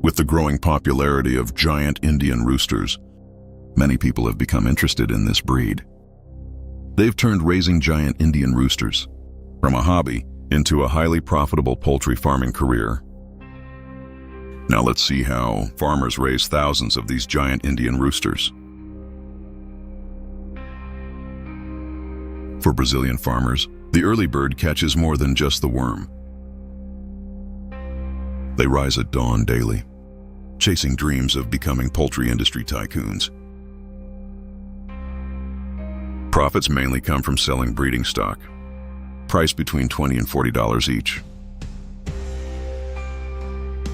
With the growing popularity of giant Indian roosters, many people have become interested in this breed. They've turned raising giant Indian roosters from a hobby into a highly profitable poultry farming career. Now let's see how farmers raise thousands of these giant Indian roosters. For Brazilian farmers, the early bird catches more than just the worm. They rise at dawn daily, chasing dreams of becoming poultry industry tycoons. Profits mainly come from selling breeding stock, priced between $20 and $40 each.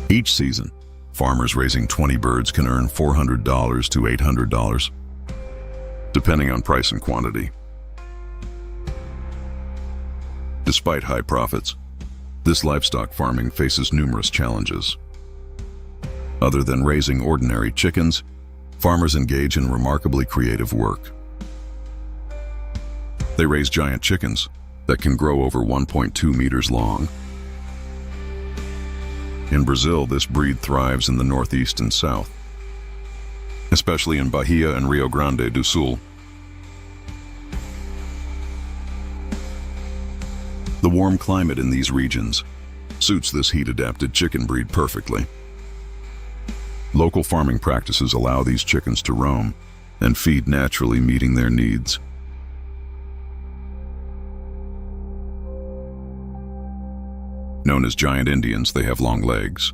Each season, farmers raising 20 birds can earn $400 to $800, depending on price and quantity. Despite high profits, this livestock farming faces numerous challenges. Other than raising ordinary chickens, farmers engage in remarkably creative work. They raise giant chickens that can grow over 1.2 meters long. In Brazil, this breed thrives in the northeast and south, especially in Bahia and Rio Grande do Sul. The warm climate in these regions suits this heat-adapted chicken breed perfectly. Local farming practices allow these chickens to roam and feed naturally, meeting their needs. Known as giant Indians, they have long legs,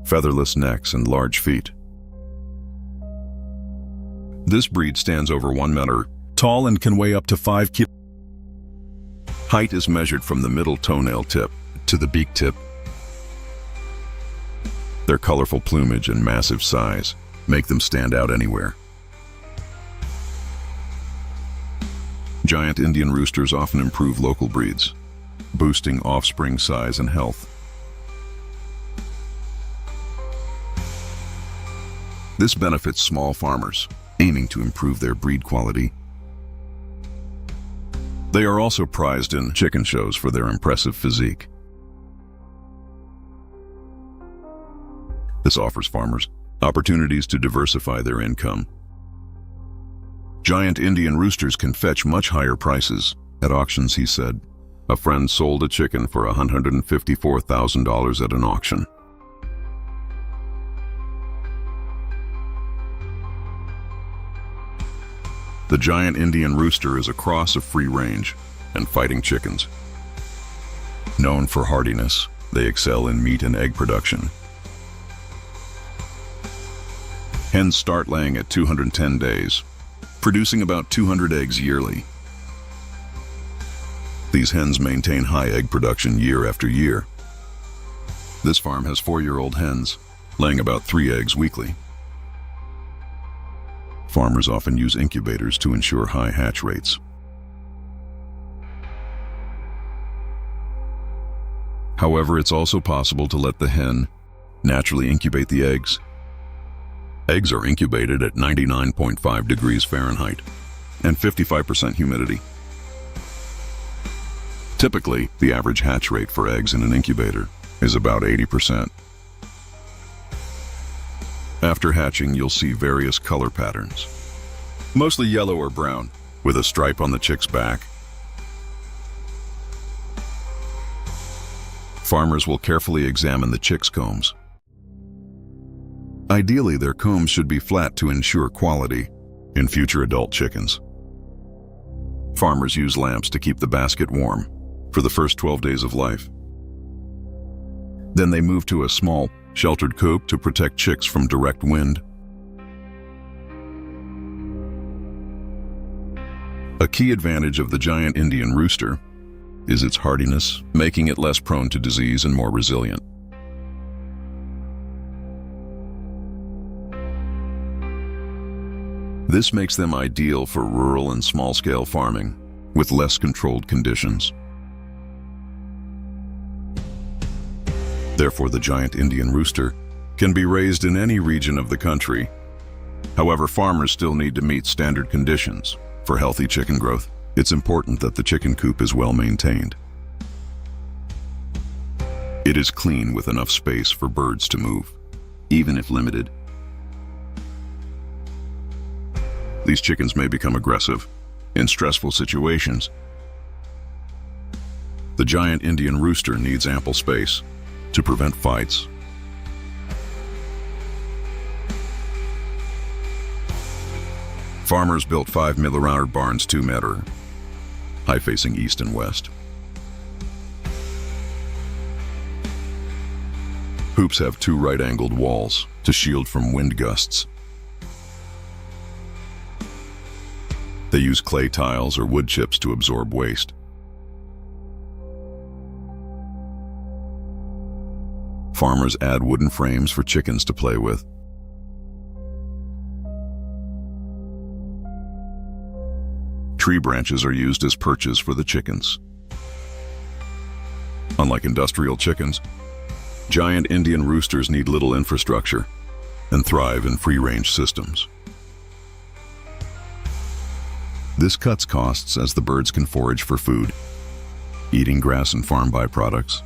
featherless necks, and large feet. This breed stands over 1 meter tall and can weigh up to 5 kilos. Height is measured from the middle toenail tip to the beak tip. Their colorful plumage and massive size make them stand out anywhere. Giant Indian roosters often improve local breeds, boosting offspring size and health. This benefits small farmers aiming to improve their breed quality. They are also prized in chicken shows for their impressive physique. This offers farmers opportunities to diversify their income. Giant Indian roosters can fetch much higher prices at auctions, he said. A friend sold a chicken for $154,000 at an auction. The giant Indian rooster is a cross of free-range and fighting chickens. Known for hardiness, they excel in meat and egg production. Hens start laying at 210 days, producing about 200 eggs yearly. These hens maintain high egg production year after year. This farm has 4-year-old hens, laying about 3 eggs weekly. Farmers often use incubators to ensure high hatch rates. However, it's also possible to let the hen naturally incubate the eggs. Eggs are incubated at 99.5 degrees Fahrenheit and 55% humidity. Typically, the average hatch rate for eggs in an incubator is about 80%. After hatching, you'll see various color patterns, mostly yellow or brown, with a stripe on the chick's back. Farmers will carefully examine the chick's combs. Ideally, their combs should be flat to ensure quality in future adult chickens. Farmers use lamps to keep the basket warm for the first 12 days of life. Then they move to a small, sheltered coop to protect chicks from direct wind. A key advantage of the giant Indian rooster is its hardiness, making it less prone to disease and more resilient. This makes them ideal for rural and small-scale farming with less controlled conditions. Therefore, the giant Indian rooster can be raised in any region of the country. However, farmers still need to meet standard conditions for healthy chicken growth. It's important that the chicken coop is well maintained. It is clean with enough space for birds to move. even if limited. These chickens may become aggressive in stressful situations. The giant Indian rooster needs ample space to prevent fights. Farmers built 5 milliround barns 2 meter high, facing east and west. Hoops have 2 right-angled walls to shield from wind gusts. They use clay tiles or wood chips to absorb waste. Farmers add wooden frames for chickens to play with. Tree branches are used as perches for the chickens. Unlike industrial chickens, giant Indian roosters need little infrastructure and thrive in free-range systems. This cuts costs as the birds can forage for food, eating grass and farm byproducts.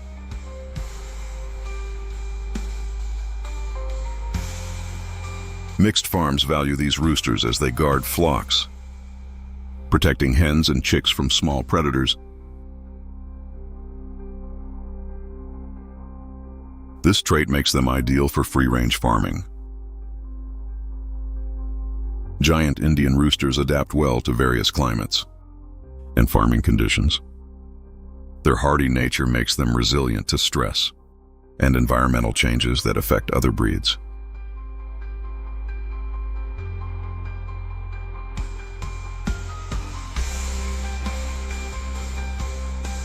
Mixed farms value these roosters as they guard flocks, protecting hens and chicks from small predators. This trait makes them ideal for free-range farming. Giant Indian roosters adapt well to various climates and farming conditions. Their hardy nature makes them resilient to stress and environmental changes that affect other breeds.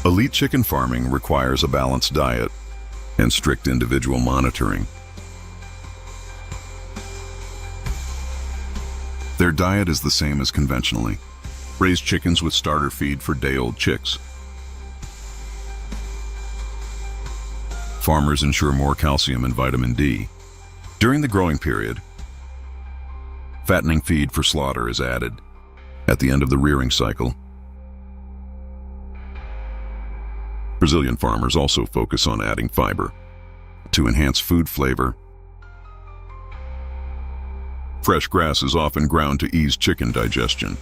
Elite chicken farming requires a balanced diet and strict individual monitoring. Their diet is the same as conventionally. Raise chickens with starter feed for day-old chicks. Farmers ensure more calcium and vitamin D. During the growing period, fattening feed for slaughter is added at the end of the rearing cycle. Brazilian farmers also focus on adding fiber to enhance food flavor. Fresh grass is often ground to ease chicken digestion.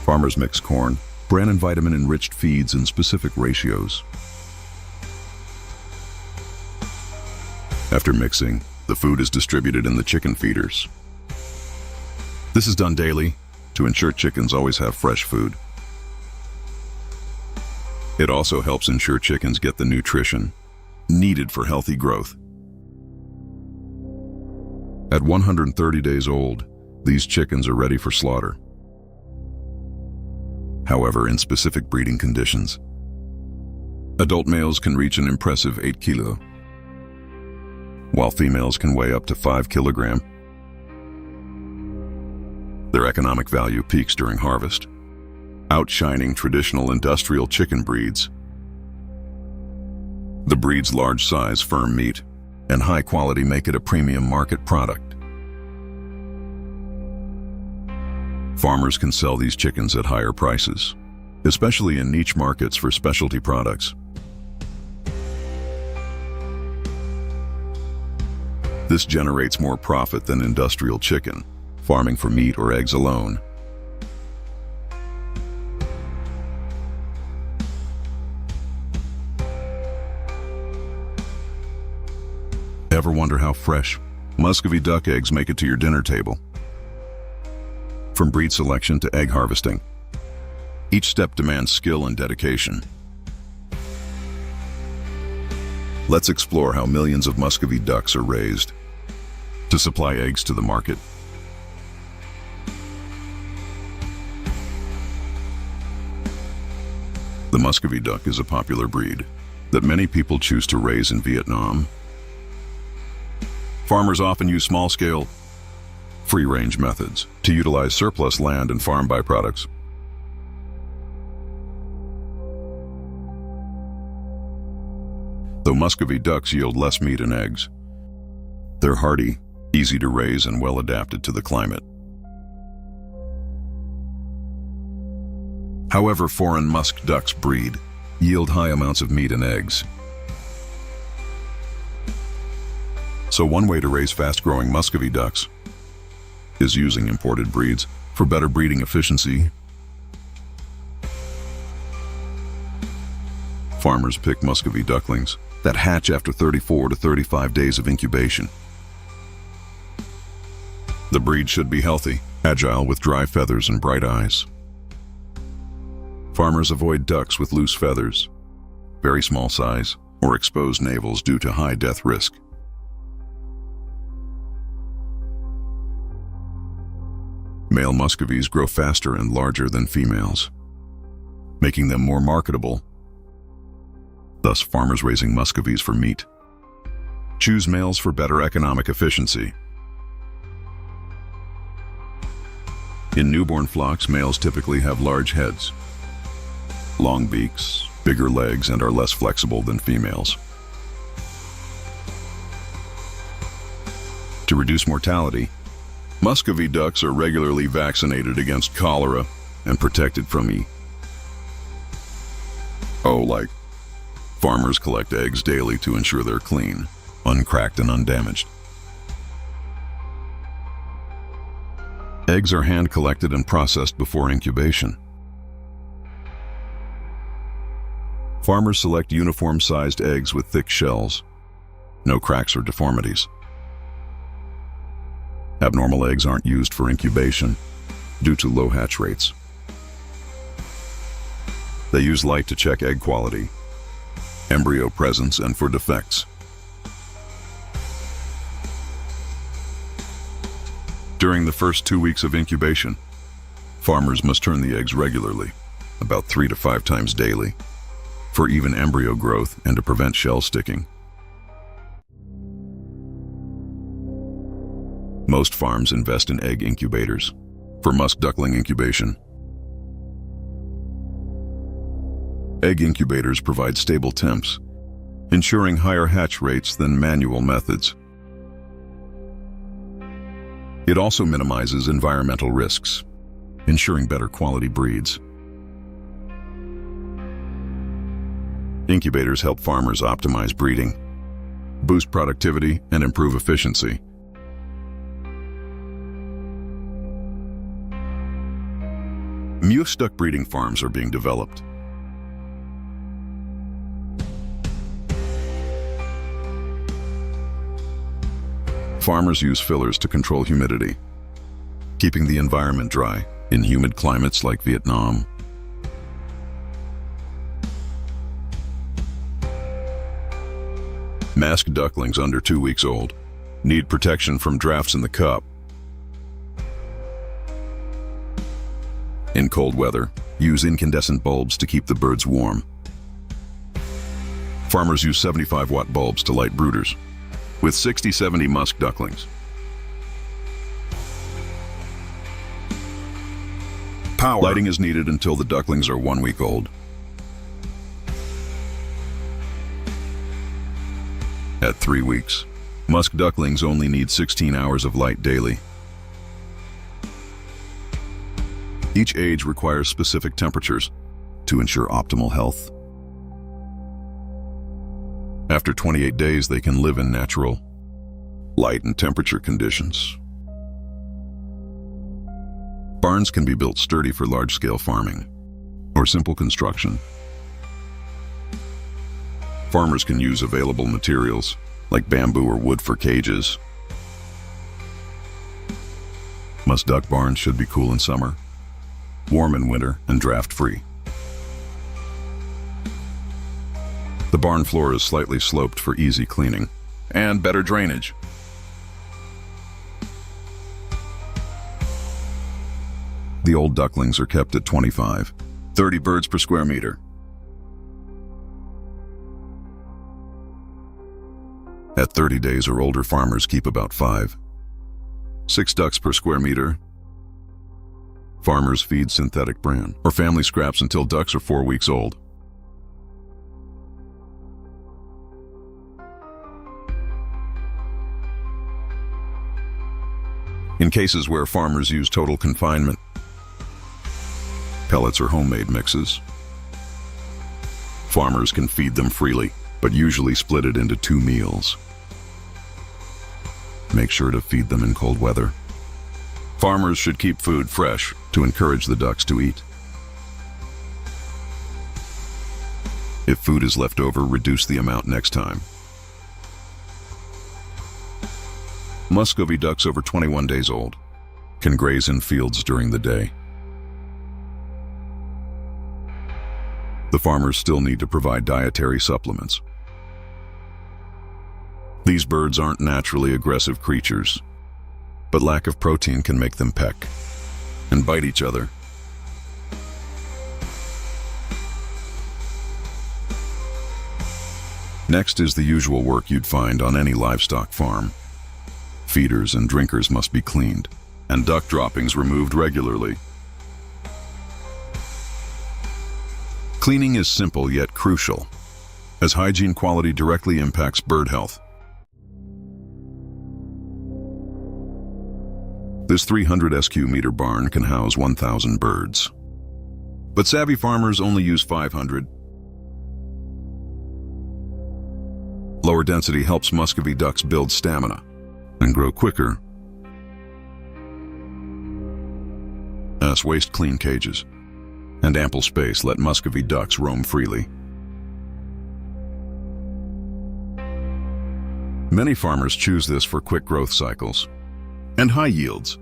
Farmers mix corn, bran and vitamin-enriched feeds in specific ratios. After mixing, the food is distributed in the chicken feeders. This is done daily to ensure chickens always have fresh food. It also helps ensure chickens get the nutrition needed for healthy growth. At 130 days old, these chickens are ready for slaughter. However, in specific breeding conditions, adult males can reach an impressive 8 kilo, while females can weigh up to 5 kilograms. Their economic value peaks during harvest, outshining traditional industrial chicken breeds. The breed's large size, firm meat, and high quality make it a premium market product. Farmers can sell these chickens at higher prices, especially in niche markets for specialty products. This generates more profit than industrial chicken, farming for meat or eggs alone. Ever wonder how fresh Muscovy duck eggs make it to your dinner table? From breed selection to egg harvesting, each step demands skill and dedication. Let's explore how millions of Muscovy ducks are raised to supply eggs to the market. The Muscovy duck is a popular breed that many people choose to raise in Vietnam. Farmers often use small-scale, free-range methods to utilize surplus land and farm byproducts. Though Muscovy ducks yield less meat and eggs, they're hardy, easy to raise, and well adapted to the climate. However, foreign musk ducks yield high amounts of meat and eggs. So one way to raise fast-growing Muscovy ducks is using imported breeds for better breeding efficiency. Farmers pick Muscovy ducklings that hatch after 34 to 35 days of incubation. The breed should be healthy, agile with dry feathers and bright eyes. Farmers avoid ducks with loose feathers, very small size, or exposed navels due to high death risk. Male Muscovies grow faster and larger than females, making them more marketable. Thus, farmers raising Muscovies for meat choose males for better economic efficiency. In newborn flocks, males typically have large heads, long beaks, bigger legs, and are less flexible than females. To reduce mortality, Muscovy ducks are regularly vaccinated against cholera and protected from farmers collect eggs daily to ensure they're clean, uncracked, and undamaged. Eggs are hand-collected and processed before incubation. Farmers select uniform-sized eggs with thick shells, no cracks or deformities. Abnormal eggs aren't used for incubation due to low hatch rates. They use light to check egg quality, embryo presence, and for defects. During the first 2 weeks of incubation, farmers must turn the eggs regularly, about 3 to 5 times daily, for even embryo growth and to prevent shell sticking. Most farms invest in egg incubators for musk duckling incubation. Egg incubators provide stable temps, ensuring higher hatch rates than manual methods. It also minimizes environmental risks, ensuring better quality breeds. Incubators help farmers optimize breeding, boost productivity, and improve efficiency. Muse duck breeding farms are being developed. Farmers use fillers to control humidity, keeping the environment dry in humid climates like Vietnam. Masked ducklings under 2 weeks old need protection from drafts in the cup. In cold weather, use incandescent bulbs to keep the birds warm. Farmers use 75-watt bulbs to light brooders, with 60-70 musk ducklings. Power. Lighting is needed until the ducklings are 1 week old. At 3 weeks, musk ducklings only need 16 hours of light daily. Each age requires specific temperatures to ensure optimal health. After 28 days, they can live in natural light and temperature conditions. Barns can be built sturdy for large-scale farming or simple construction. Farmers can use available materials like bamboo or wood for cages. Musk duck barns should be cool in summer, warm in winter, and draft-free. The barn floor is slightly sloped for easy cleaning and better drainage. The old ducklings are kept at 25-30 birds per square meter. At 30 days or older, farmers keep about 5-6 ducks per square meter. Farmers feed synthetic bran or family scraps until ducks are 4 weeks old. In cases where farmers use total confinement, pellets or homemade mixes, farmers can feed them freely, but usually split it into 2 meals. Make sure to feed them in cold weather. Farmers should keep food fresh to encourage the ducks to eat. If food is left over, reduce the amount next time. Muscovy ducks over 21 days old can graze in fields during the day. The farmers still need to provide dietary supplements. These birds aren't naturally aggressive creatures, but lack of protein can make them peck and bite each other. Next is the usual work you'd find on any livestock farm. Feeders and drinkers must be cleaned, and duck droppings removed regularly. Cleaning is simple yet crucial, as hygiene quality directly impacts bird health. This 300 SQ-meter barn can house 1,000 birds, but savvy farmers only use 500. Lower density helps Muscovy ducks build stamina and grow quicker. As waste clean cages and ample space let Muscovy ducks roam freely. Many farmers choose this for quick growth cycles and high yields.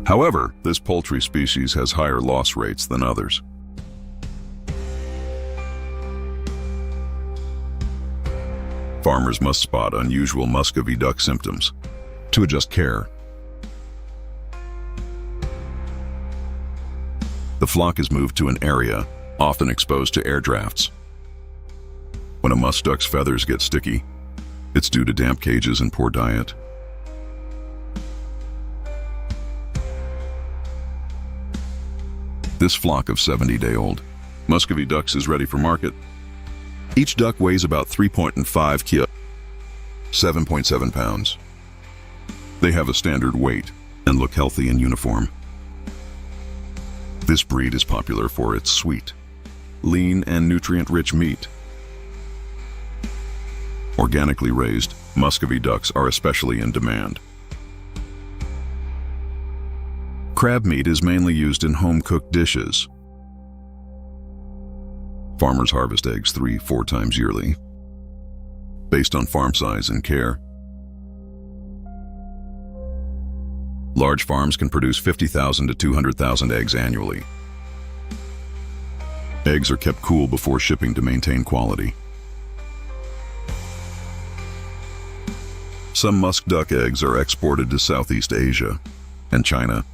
However, this poultry species has higher loss rates than others. Farmers must spot unusual Muscovy duck symptoms to adjust care. The flock is moved to an area often exposed to air drafts. When a musk duck's feathers get sticky, it's due to damp cages and poor diet. This flock of 70-day-old Muscovy ducks is ready for market. Each duck weighs about 3.5 kg, 7.7 pounds. They have a standard weight and look healthy and uniform. This breed is popular for its sweet, lean, and nutrient-rich meat. Organically raised, Muscovy ducks are especially in demand. Crab meat is mainly used in home-cooked dishes. Farmers harvest eggs 3-4 times yearly, based on farm size and care. Large farms can produce 50,000 to 200,000 eggs annually. Eggs are kept cool before shipping to maintain quality. Some musk duck eggs are exported to Southeast Asia and China.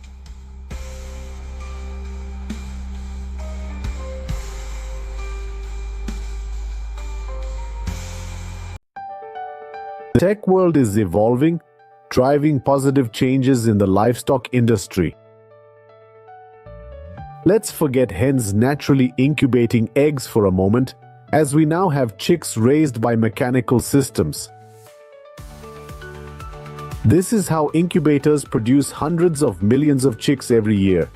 The tech world is evolving, driving positive changes in the livestock industry. Let's forget hens naturally incubating eggs for a moment, as we now have chicks raised by mechanical systems. This is how incubators produce hundreds of millions of chicks every year.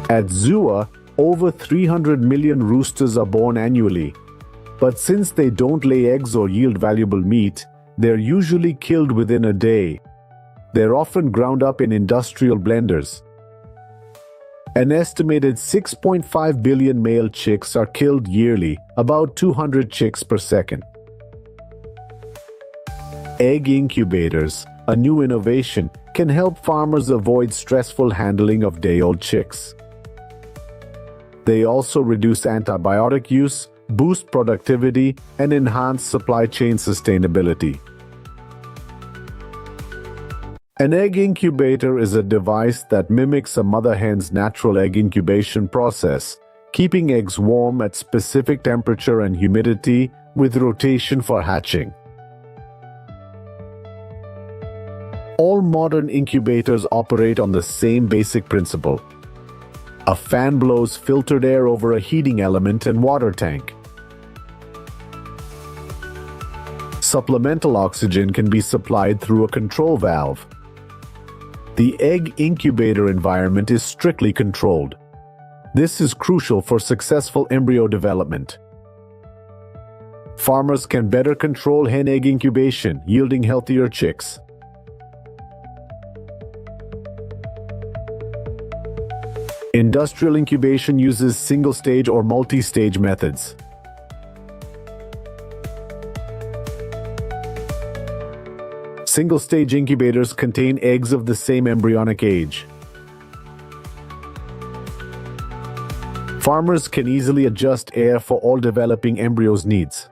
At Zua, over 300 million roosters are born annually. But since they don't lay eggs or yield valuable meat, they're usually killed within a day. They're often ground up in industrial blenders. An estimated 6.5 billion male chicks are killed yearly, about 200 chicks per second. Egg incubators, a new innovation, can help farmers avoid stressful handling of day-old chicks. They also reduce antibiotic use, boost productivity, and enhance supply chain sustainability. An egg incubator is a device that mimics a mother hen's natural egg incubation process, keeping eggs warm at specific temperature and humidity with rotation for hatching. All modern incubators operate on the same basic principle. A fan blows filtered air over a heating element and water tank. Supplemental oxygen can be supplied through a control valve. The egg incubator environment is strictly controlled. This is crucial for successful embryo development. Farmers can better control hen-egg incubation, yielding healthier chicks. Industrial incubation uses single-stage or multi-stage methods. Single-stage incubators contain eggs of the same embryonic age. Farmers can easily adjust air for all developing embryos' needs.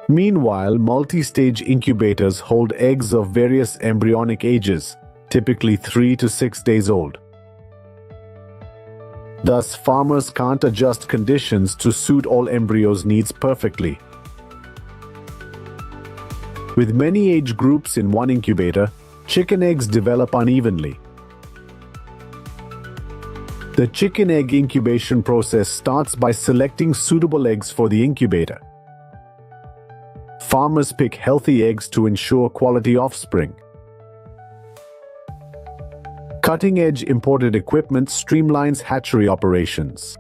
Meanwhile, multi-stage incubators hold eggs of various embryonic ages, typically 3 to 6 days old. Thus, farmers can't adjust conditions to suit all embryos' needs perfectly. With many age groups in one incubator, chicken eggs develop unevenly. The chicken egg incubation process starts by selecting suitable eggs for the incubator. Farmers pick healthy eggs to ensure quality offspring. Cutting-edge imported equipment streamlines hatchery operations.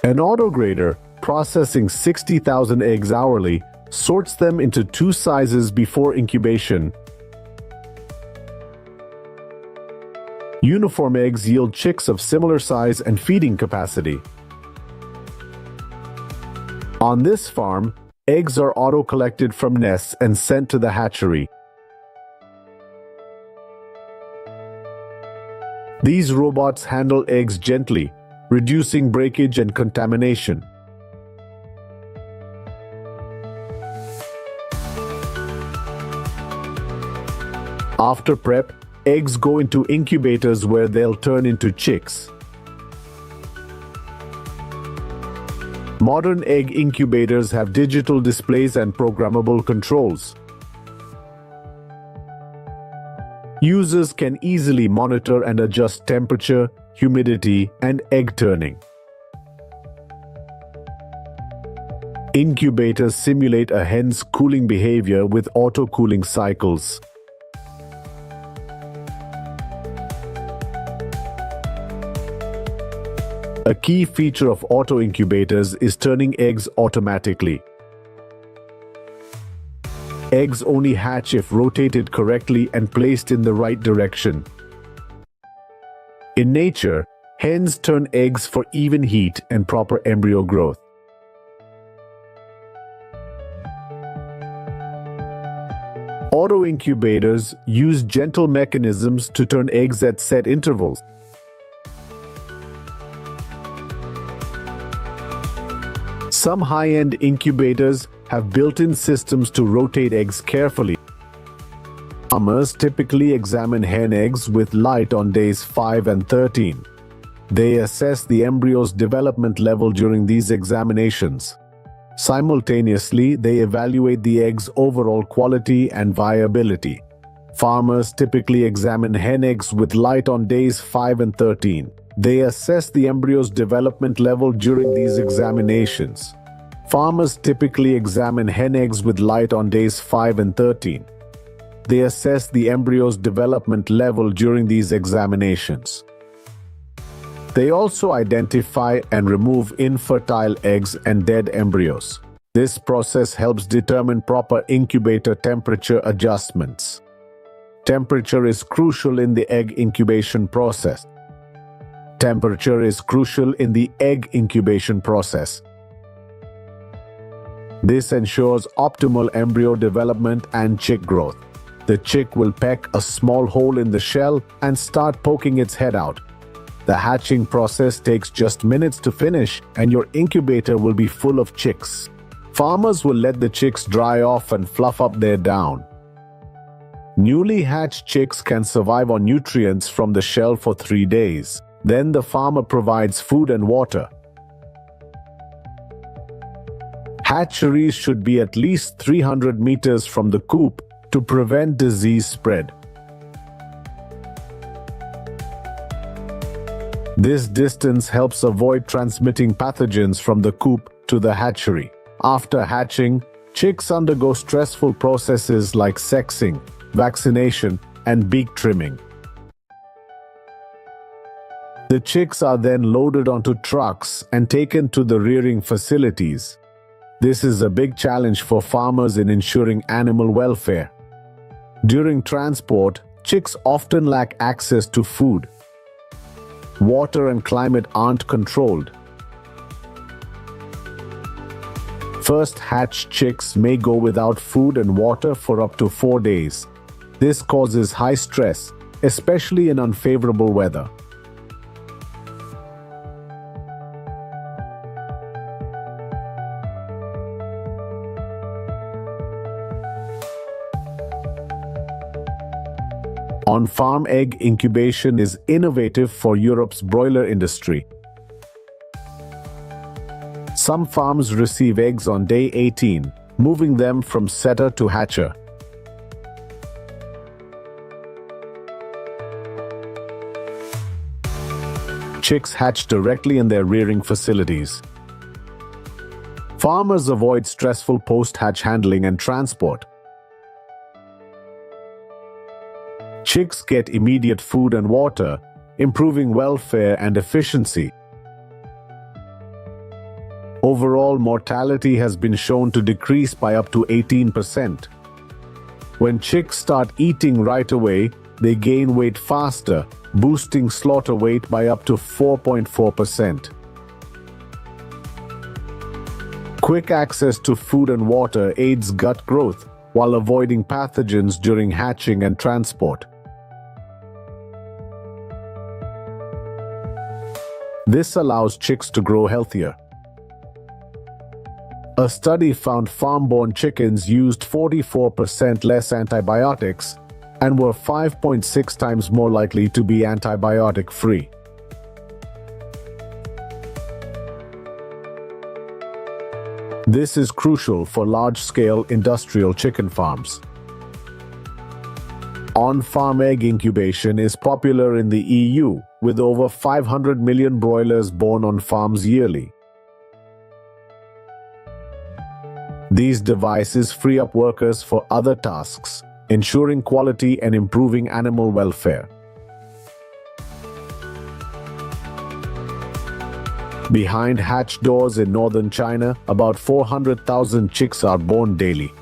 An autograder, processing 60,000 eggs hourly, sorts them into 2 sizes before incubation. Uniform eggs yield chicks of similar size and feeding capacity. On this farm, eggs are auto-collected from nests and sent to the hatchery. These robots handle eggs gently, reducing breakage and contamination. After prep, eggs go into incubators where they'll turn into chicks. Modern egg incubators have digital displays and programmable controls. Users can easily monitor and adjust temperature, humidity, and egg turning. Incubators simulate a hen's cooling behavior with auto-cooling cycles. A key feature of auto-incubators is turning eggs automatically. Eggs only hatch if rotated correctly and placed in the right direction. In nature, hens turn eggs for even heat and proper embryo growth. Auto-incubators use gentle mechanisms to turn eggs at set intervals. Some high-end incubators have built-in systems to rotate eggs carefully. Farmers typically examine hen eggs with light on days 5 and 13. They assess the embryo's development level during these examinations. Simultaneously, they evaluate the egg's overall quality and viability. Farmers typically examine hen eggs with light on days 5 and 13. They assess the embryo's development level during these examinations. Farmers typically examine hen eggs with light on days 5 and 13. They assess the embryo's development level during these examinations. They also identify and remove infertile eggs and dead embryos. This process helps determine proper incubator temperature adjustments. Temperature is crucial in the egg incubation process. Temperature is crucial in the egg incubation process. This ensures optimal embryo development and chick growth. The chick will peck a small hole in the shell and start poking its head out. The hatching process takes just minutes to finish, and your incubator will be full of chicks. Farmers will let the chicks dry off and fluff up their down. Newly hatched chicks can survive on nutrients from the shell for 3 days. Then the farmer provides food and water. Hatcheries should be at least 300 meters from the coop to prevent disease spread. This distance helps avoid transmitting pathogens from the coop to the hatchery. After hatching, chicks undergo stressful processes like sexing, vaccination, and beak trimming. The chicks are then loaded onto trucks and taken to the rearing facilities. This is a big challenge for farmers in ensuring animal welfare. During transport, chicks often lack access to food. Water and climate aren't controlled. First hatched chicks may go without food and water for up to 4 days. This causes high stress, especially in unfavorable weather. On-farm egg incubation is innovative for Europe's broiler industry. Some farms receive eggs on day 18, moving them from setter to hatcher. Chicks hatch directly in their rearing facilities. Farmers avoid stressful post-hatch handling and transport. Chicks get immediate food and water, improving welfare and efficiency. Overall mortality has been shown to decrease by up to 18%. When chicks start eating right away, they gain weight faster, boosting slaughter weight by up to 4.4%. Quick access to food and water aids gut growth while avoiding pathogens during hatching and transport. This allows chicks to grow healthier. A study found farm-born chickens used 44% less antibiotics and were 5.6 times more likely to be antibiotic-free. This is crucial for large-scale industrial chicken farms. On-farm egg incubation is popular in the EU, with over 500 million broilers born on farms yearly. These devices free up workers for other tasks, ensuring quality and improving animal welfare. Behind hatch doors in northern China, about 400,000 chicks are born daily.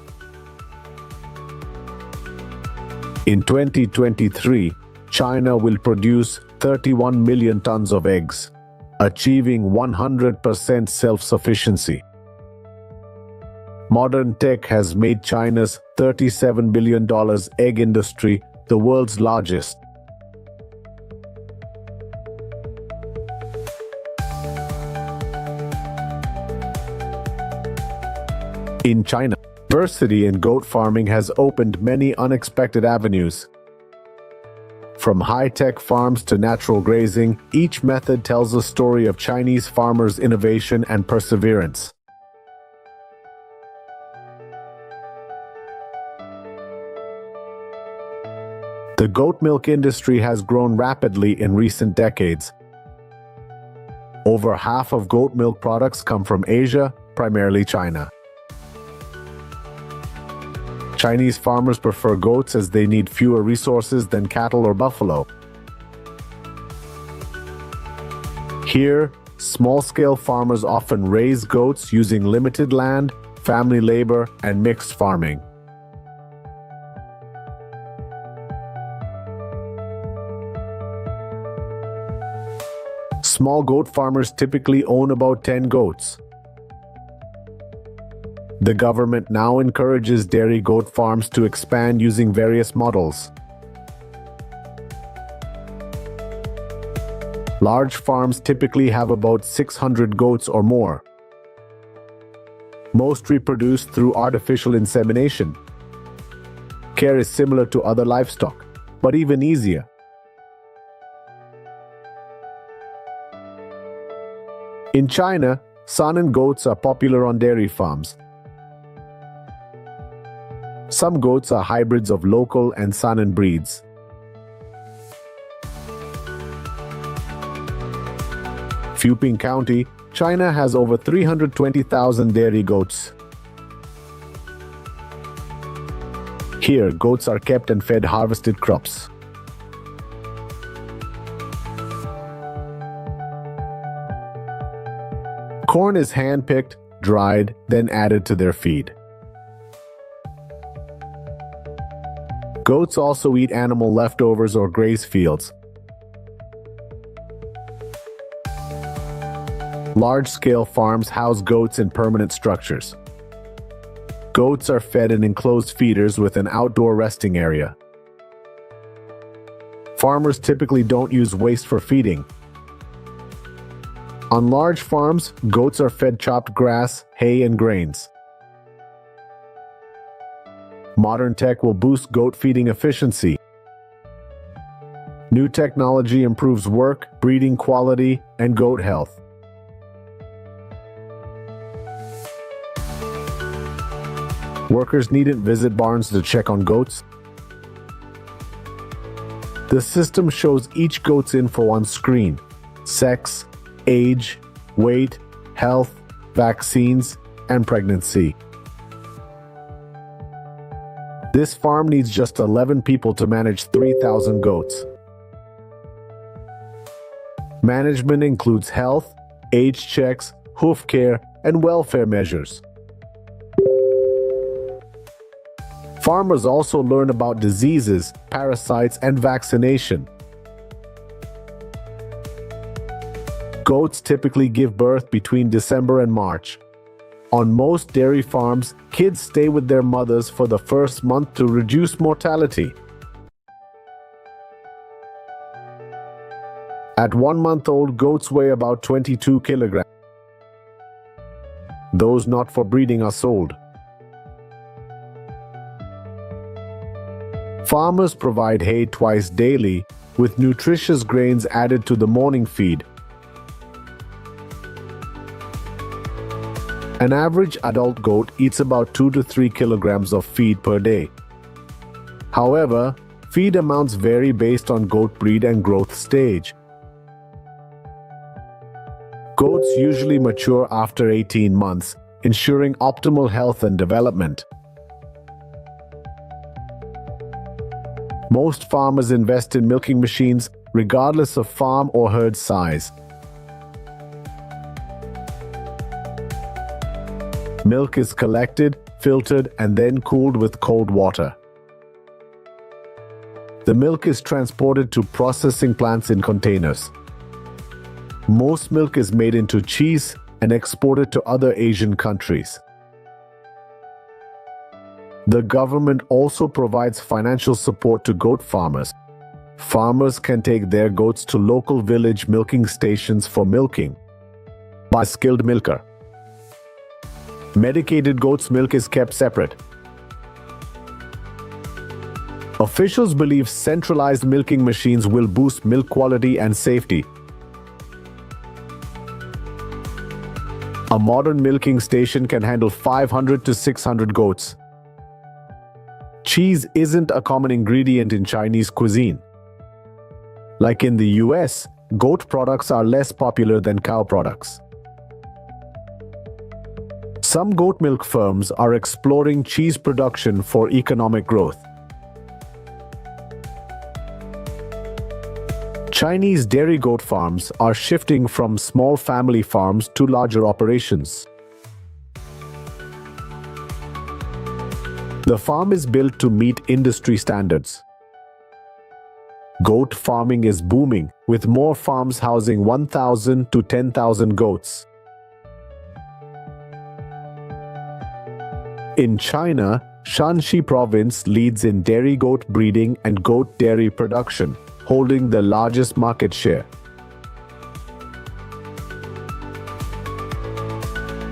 In 2023, China will produce 31 million tons of eggs, achieving 100% self-sufficiency. Modern tech has made China's $37 billion egg industry the world's largest. In China, diversity in goat farming has opened many unexpected avenues. From high-tech farms to natural grazing, each method tells a story of Chinese farmers' innovation and perseverance. The goat milk industry has grown rapidly in recent decades. Over half of goat milk products come from Asia, primarily China. Chinese farmers prefer goats as they need fewer resources than cattle or buffalo. Here, small-scale farmers often raise goats using limited land, family labor, and mixed farming. Small goat farmers typically own about 10 goats. The government now encourages dairy goat farms to expand using various models. Large farms typically have about 600 goats or more. Most reproduce through artificial insemination. Care is similar to other livestock, but even easier. In China, Saanen goats are popular on dairy farms. Some goats are hybrids of local and Saanen breeds. Fuping County, China has over 320,000 dairy goats. Here, goats are kept and fed harvested crops. Corn is hand-picked, dried, then added to their feed. Goats also eat animal leftovers or graze fields. Large-scale farms house goats in permanent structures. Goats are fed in enclosed feeders with an outdoor resting area. Farmers typically don't use waste for feeding. On large farms, goats are fed chopped grass, hay, and grains. Modern tech will boost goat feeding efficiency. New technology improves work, breeding quality, and goat health. Workers needn't visit barns to check on goats. The system shows each goat's info on screen: sex, age, weight, health, vaccines, and pregnancy. This farm needs just 11 people to manage 3,000 goats. Management includes health, age checks, hoof care, and welfare measures. Farmers also learn about diseases, parasites, and vaccination. Goats typically give birth between December and March. On most dairy farms, kids stay with their mothers for the first month to reduce mortality. At 1 month old, goats weigh about 22 kilograms. Those not for breeding are sold. Farmers provide hay twice daily, with nutritious grains added to the morning feed. An average adult goat eats about 2 to 3 kilograms of feed per day. However, feed amounts vary based on goat breed and growth stage. Goats usually mature after 18 months, ensuring optimal health and development. Most farmers invest in milking machines, regardless of farm or herd size. Milk is collected, filtered, and then cooled with cold water. The milk is transported to processing plants in containers. Most milk is made into cheese and exported to other Asian countries. The government also provides financial support to goat farmers. Farmers can take their goats to local village milking stations for milking by a skilled milker. Medicated goat's milk is kept separate. Officials believe centralized milking machines will boost milk quality and safety. A modern milking station can handle 500 to 600 goats. Cheese isn't a common ingredient in Chinese cuisine. Like in the US, goat products are less popular than cow products. Some goat milk firms are exploring cheese production for economic growth. Chinese dairy goat farms are shifting from small family farms to larger operations. The farm is built to meet industry standards. Goat farming is booming, with more farms housing 1,000 to 10,000 goats. In China, Shanxi province leads in dairy goat breeding and goat dairy production, holding the largest market share.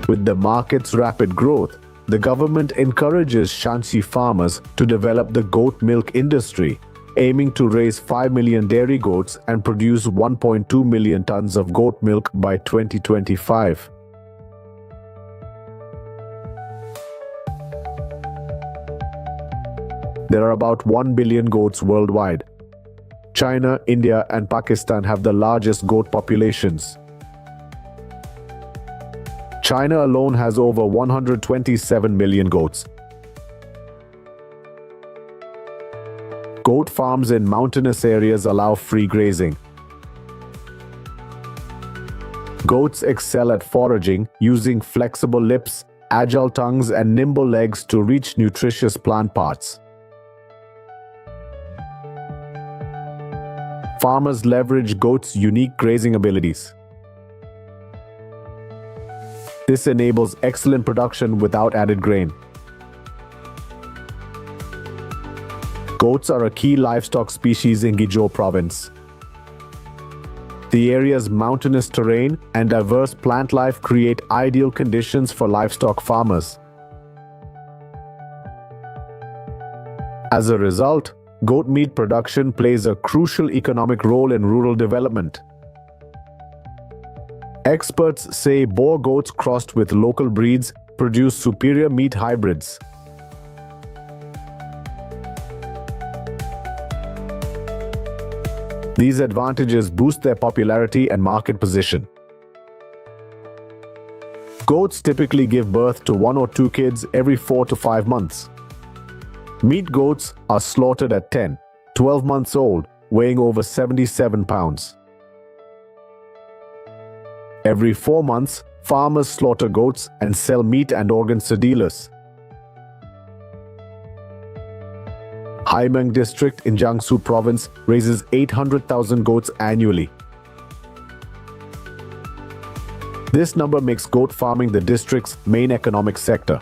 With the market's rapid growth, the government encourages Shanxi farmers to develop the goat milk industry, aiming to raise 5 million dairy goats and produce 1.2 million tons of goat milk by 2025. There are about 1 billion goats worldwide. China, India, and Pakistan have the largest goat populations. China alone has over 127 million goats. Goat farms in mountainous areas allow free grazing. Goats excel at foraging, using flexible lips, agile tongues, and nimble legs to reach nutritious plant parts. Farmers leverage goats' unique grazing abilities. This enables excellent production without added grain. Goats are a key livestock species in Guizhou province. The area's mountainous terrain and diverse plant life create ideal conditions for livestock farmers. As a result, goat meat production plays a crucial economic role in rural development. Experts say Boer goats crossed with local breeds produce superior meat hybrids. These advantages boost their popularity and market position. Goats typically give birth to 1 or 2 kids every 4 to 5 months. Meat goats are slaughtered at 10, 12 months old, weighing over 77 pounds. Every 4 months, farmers slaughter goats and sell meat and organs to dealers. Haimeng district in Jiangsu province raises 800,000 goats annually. This number makes goat farming the district's main economic sector.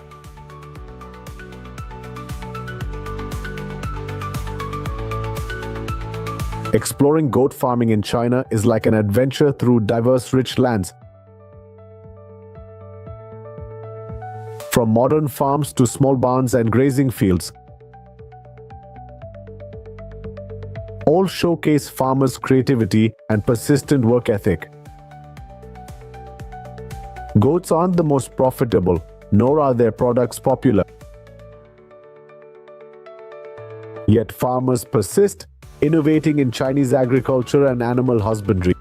Exploring goat farming in China is like an adventure through diverse rich lands. From modern farms to small barns and grazing fields, all showcase farmers' creativity and persistent work ethic. Goats aren't the most profitable, nor are their products popular. Yet farmers persist, innovating in Chinese agriculture and animal husbandry.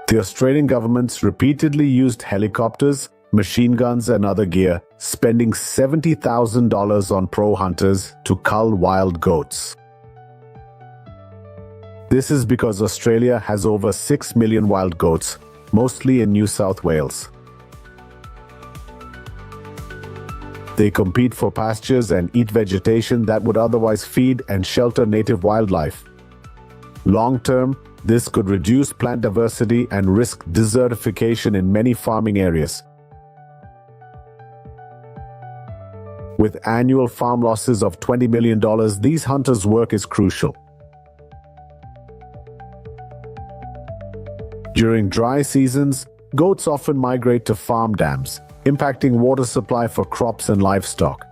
The Australian government's repeatedly used helicopters, machine guns and other gear, spending $70,000 on pro hunters to cull wild goats. This is because Australia has over 6 million wild goats, mostly in New South Wales. They compete for pastures and eat vegetation that would otherwise feed and shelter native wildlife. Long-term, this could reduce plant diversity and risk desertification in many farming areas. With annual farm losses of $20 million, these hunters' work is crucial. During dry seasons, goats often migrate to farm dams, impacting water supply for crops and livestock.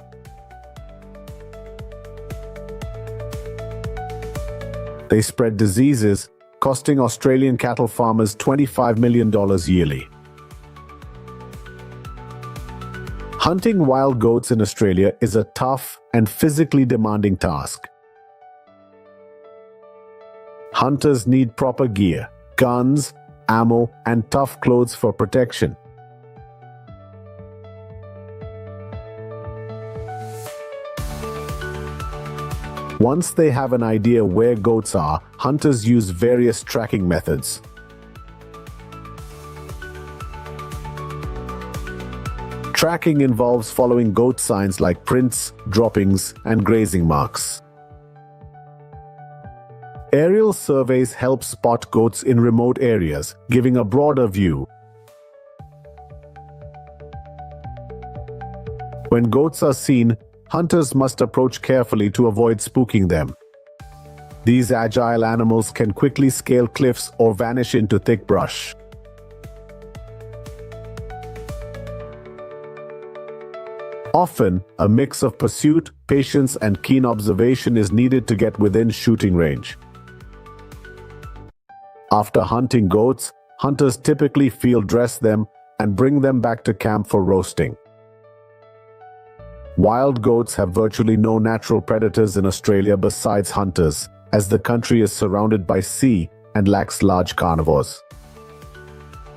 They spread diseases, costing Australian cattle farmers $25 million yearly. Hunting wild goats in Australia is a tough and physically demanding task. Hunters need proper gear, guns, ammo, and tough clothes for protection. Once they have an idea where goats are, hunters use various tracking methods. Tracking involves following goat signs like prints, droppings, and grazing marks. Aerial surveys help spot goats in remote areas, giving a broader view. When goats are seen, hunters must approach carefully to avoid spooking them. These agile animals can quickly scale cliffs or vanish into thick brush. Often, a mix of pursuit, patience, and keen observation is needed to get within shooting range. After hunting goats, hunters typically field dress them and bring them back to camp for roasting. Wild goats have virtually no natural predators in Australia besides hunters, as the country is surrounded by sea and lacks large carnivores.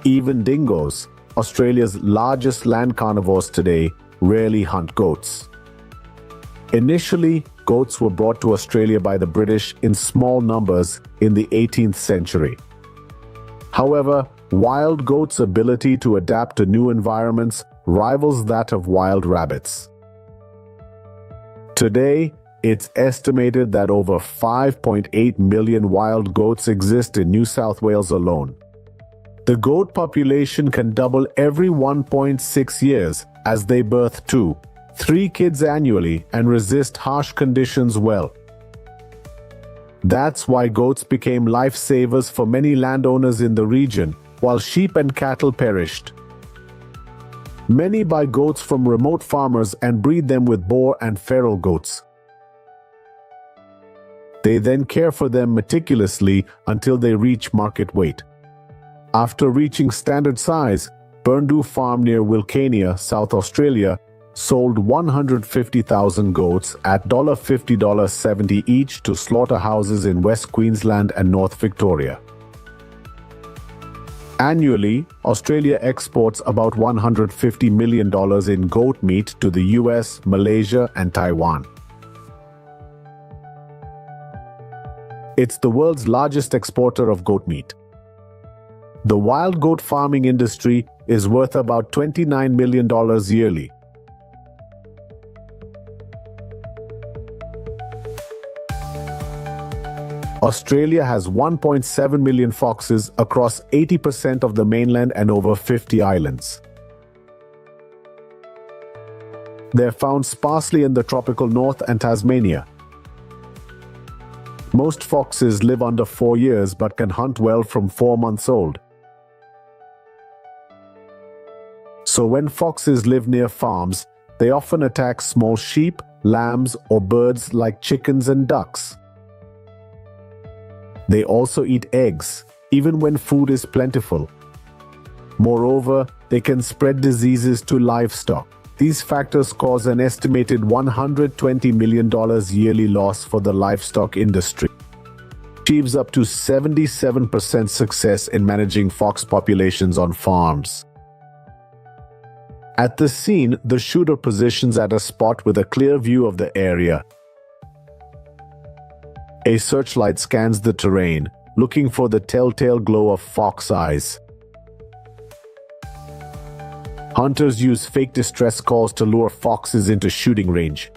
Even dingoes, Australia's largest land carnivores today, rarely hunt goats. Initially, goats were brought to Australia by the British in small numbers in the 18th century. However, wild goats' ability to adapt to new environments rivals that of wild rabbits. Today, it's estimated that over 5.8 million wild goats exist in New South Wales alone. The goat population can double every 1.6 years as they birth 2-3 kids annually and resist harsh conditions well. That's why goats became lifesavers for many landowners in the region, while sheep and cattle perished. Many buy goats from remote farmers and breed them with boar and feral goats. They then care for them meticulously until they reach market weight. After reaching standard size, Burndu Farm near Wilcannia, South Australia, sold 150,000 goats at $50.70 each to slaughterhouses in West Queensland and North Victoria. Annually, Australia exports about $150 million in goat meat to the US, Malaysia, and Taiwan. It's the world's largest exporter of goat meat. The wild goat farming industry is worth about $29 million yearly. Australia has 1.7 million foxes across 80% of the mainland and over 50 islands. They're found sparsely in the tropical north and Tasmania. Most foxes live under 4 years but can hunt well from 4 months old. So when foxes live near farms, they often attack small sheep, lambs, or birds like chickens and ducks. They also eat eggs, even when food is plentiful. Moreover, they can spread diseases to livestock. These factors cause an estimated $120 million yearly loss for the livestock industry. Achieves up to 77% success in managing fox populations on farms. At the scene, the shooter positions at a spot with a clear view of the area. A searchlight scans the terrain, looking for the telltale glow of fox eyes. Hunters use fake distress calls to lure foxes into shooting range.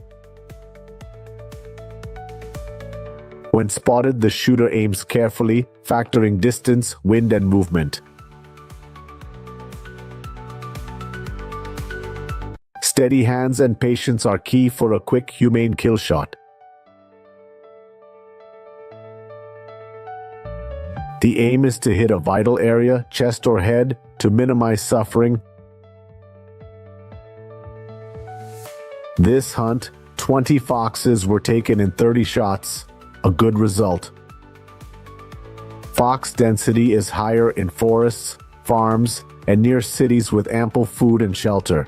When spotted, the shooter aims carefully, factoring distance, wind, and movement. Steady hands and patience are key for a quick, humane kill shot. The aim is to hit a vital area, chest or head, to minimize suffering. This hunt, 20 foxes were taken in 30 shots, a good result. Fox density is higher in forests, farms, and near cities with ample food and shelter.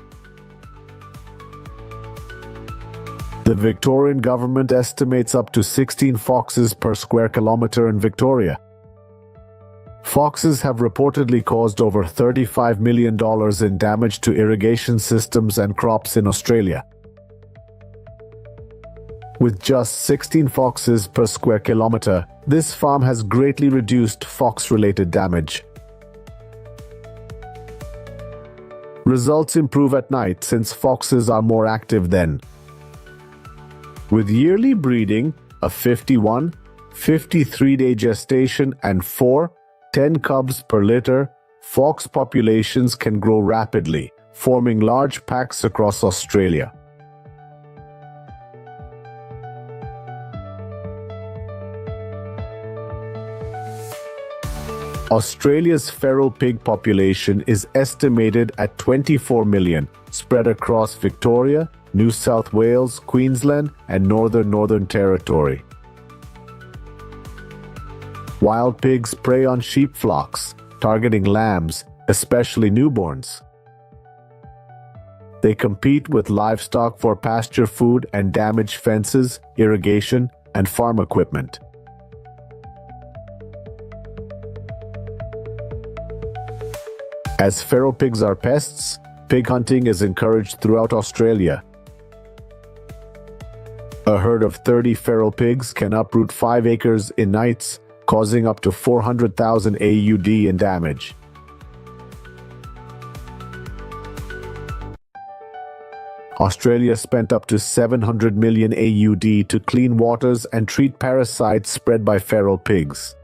The Victorian government estimates up to 16 foxes per square kilometre in Victoria. Foxes have reportedly caused over $35 million in damage to irrigation systems and crops in Australia. With just 16 foxes per square kilometre, this farm has greatly reduced fox-related damage. Results improve at night since foxes are more active then. With yearly breeding, a 51, 53-day gestation, and 4-10 cubs per litter, fox populations can grow rapidly, forming large packs across Australia. Australia's feral pig population is estimated at 24 million, spread across Victoria, New South Wales, Queensland, and Northern Territory. Wild pigs prey on sheep flocks, targeting lambs, especially newborns. They compete with livestock for pasture food and damage fences, irrigation, and farm equipment. As feral pigs are pests, Pig hunting is encouraged throughout Australia. A herd of 30 feral pigs can uproot 5 acres in nights, causing up to 400,000 AUD in damage. Australia spent up to 700 million AUD to clean waters and treat parasites spread by feral pigs.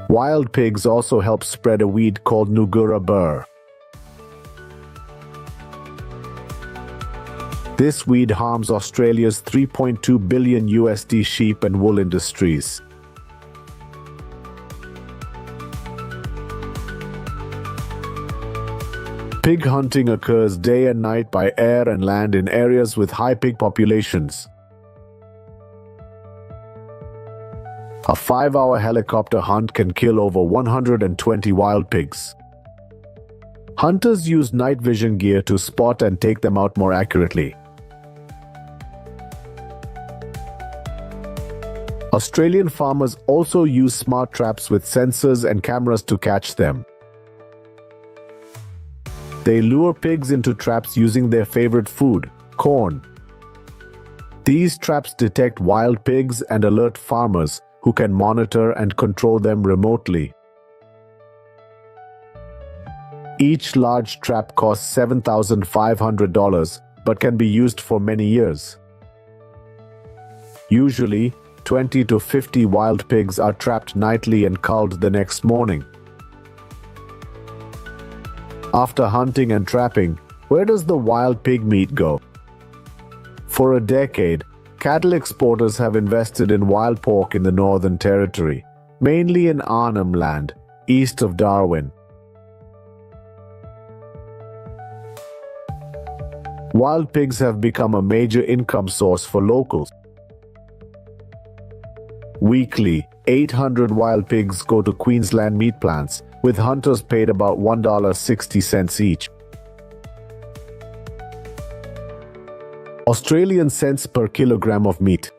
Wild pigs also help spread a weed called Nugura burr. This weed harms Australia's 3.2 billion USD sheep and wool industries. Pig hunting occurs day and night by air and land in areas with high pig populations. A 5-hour helicopter hunt can kill over 120 wild pigs. Hunters use night vision gear to spot and take them out more accurately. Australian farmers also use smart traps with sensors and cameras to catch them. They lure pigs into traps using their favorite food, corn. These traps detect wild pigs and alert farmers, who can monitor and control them remotely. Each large trap costs $7,500, but can be used for many years. Usually, 20 to 50 wild pigs are trapped nightly and culled the next morning. After hunting and trapping, where does the wild pig meat go? For a decade, cattle exporters have invested in wild pork in the Northern Territory, mainly in Arnhem Land, east of Darwin. Wild pigs have become a major income source for locals. Weekly, 800 wild pigs go to Queensland meat plants, with hunters paid about $1.60 each. Australian cents per kilogram of meat.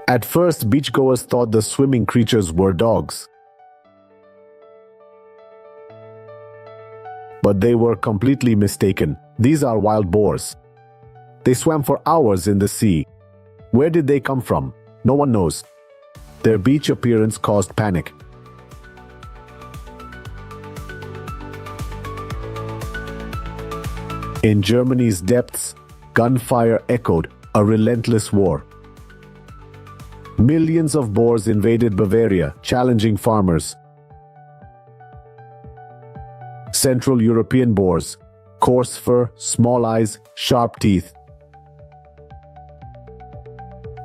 At first, beachgoers thought the swimming creatures were dogs. But they were completely mistaken. These are wild boars. They swam for hours in the sea. Where did they come from? No one knows. Their beach appearance caused panic. In Germany's depths, gunfire echoed, a relentless war. Millions of boars invaded Bavaria, challenging farmers. Central European boars, coarse fur, small eyes, sharp teeth.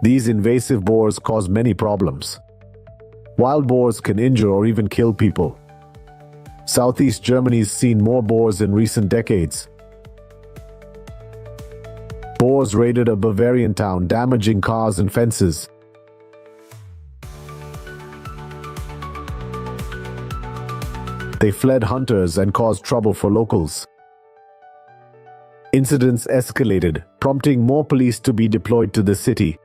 These invasive boars cause many problems. Wild boars can injure or even kill people. Southeast Germany's seen more boars in recent decades. Boars raided a Bavarian town, damaging cars and fences. They fled hunters and caused trouble for locals. Incidents escalated, prompting more police to be deployed to the city.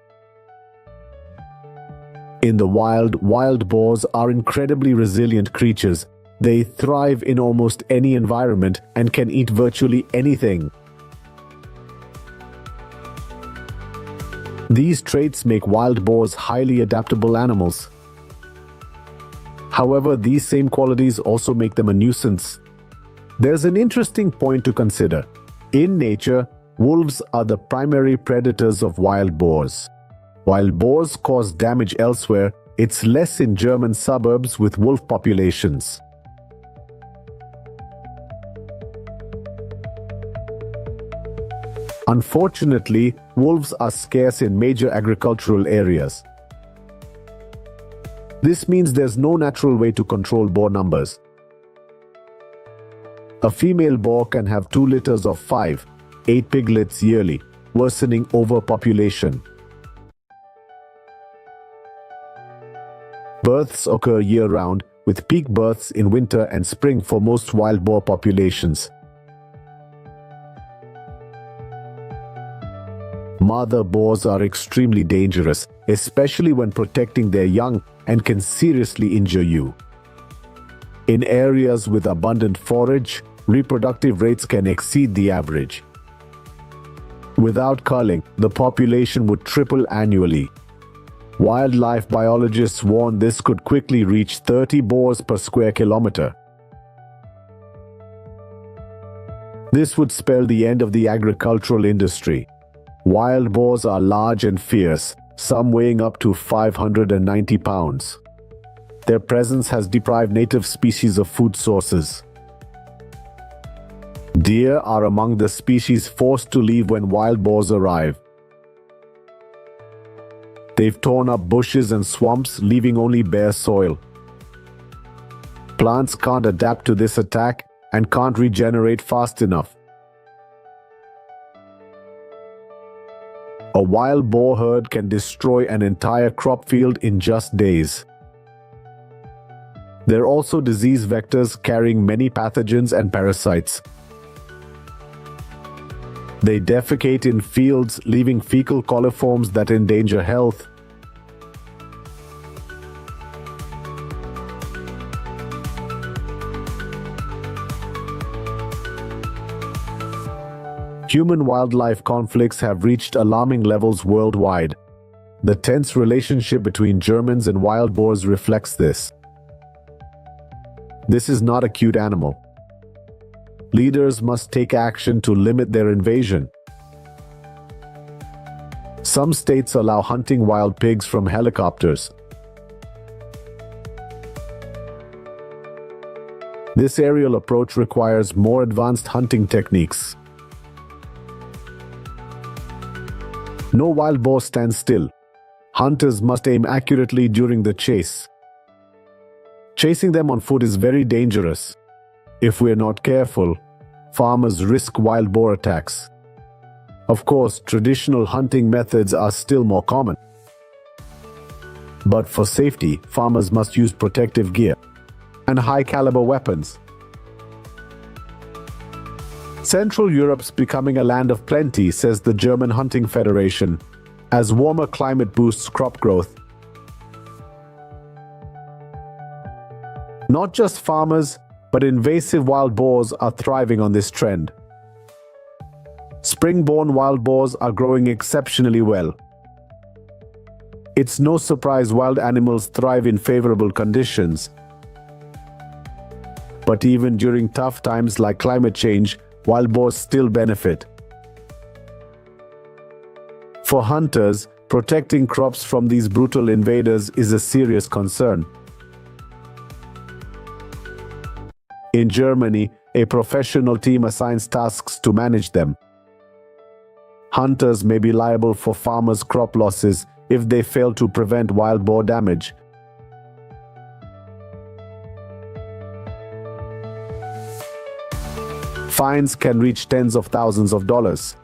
In the wild boars are incredibly resilient creatures. They thrive in almost any environment and can eat virtually anything. These traits make wild boars highly adaptable animals. However, these same qualities also make them a nuisance. There's an interesting point to consider. In nature, wolves are the primary predators of wild boars. While boars cause damage elsewhere, it's less in German suburbs with wolf populations. Unfortunately, wolves are scarce in major agricultural areas. This means there's no natural way to control boar numbers. A female boar can have 2 litters of 5-8 piglets yearly, worsening overpopulation. Births occur year-round, with peak births in winter and spring for most wild boar populations. Mother boars are extremely dangerous. especially when protecting their young, and can seriously injure you. In areas with abundant forage, reproductive rates can exceed the average. Without culling, the population would triple annually. Wildlife biologists warn this could quickly reach 30 boars per square kilometer. This would spell the end of the agricultural industry. Wild boars are large and fierce, some weighing up to 590 pounds. Their presence has deprived native species of food sources. Deer are among the species forced to leave when wild boars arrive. They've torn up bushes and swamps, leaving only bare soil. Plants can't adapt to this attack and can't regenerate fast enough. A wild boar herd can destroy an entire crop field in just days. They're also disease vectors carrying many pathogens and parasites. They defecate in fields, leaving fecal coliforms that endanger health. Human-wildlife conflicts have reached alarming levels worldwide. The tense relationship between Germans and wild boars reflects this. This is not a cute animal. Leaders must take action to limit their invasion. Some states allow hunting wild pigs from helicopters. This aerial approach requires more advanced hunting techniques. No wild boar stands still. Hunters must aim accurately during the chase. Chasing them on foot is very dangerous. If we're not careful, farmers risk wild boar attacks. Of course, traditional hunting methods are still more common. But for safety, farmers must use protective gear and high-caliber weapons. Central Europe's becoming a land of plenty, says the German Hunting Federation, as warmer climate boosts crop growth. Not just farmers, but invasive wild boars are thriving on this trend. Spring-born wild boars are growing exceptionally well. It's no surprise wild animals thrive in favorable conditions. But even during tough times like climate change, wild boars still benefit. For hunters, protecting crops from these brutal invaders is a serious concern. In Germany, a professional team assigns tasks to manage them. Hunters may be liable for farmers' crop losses if they fail to prevent wild boar damage. Fines can reach tens of thousands of dollars.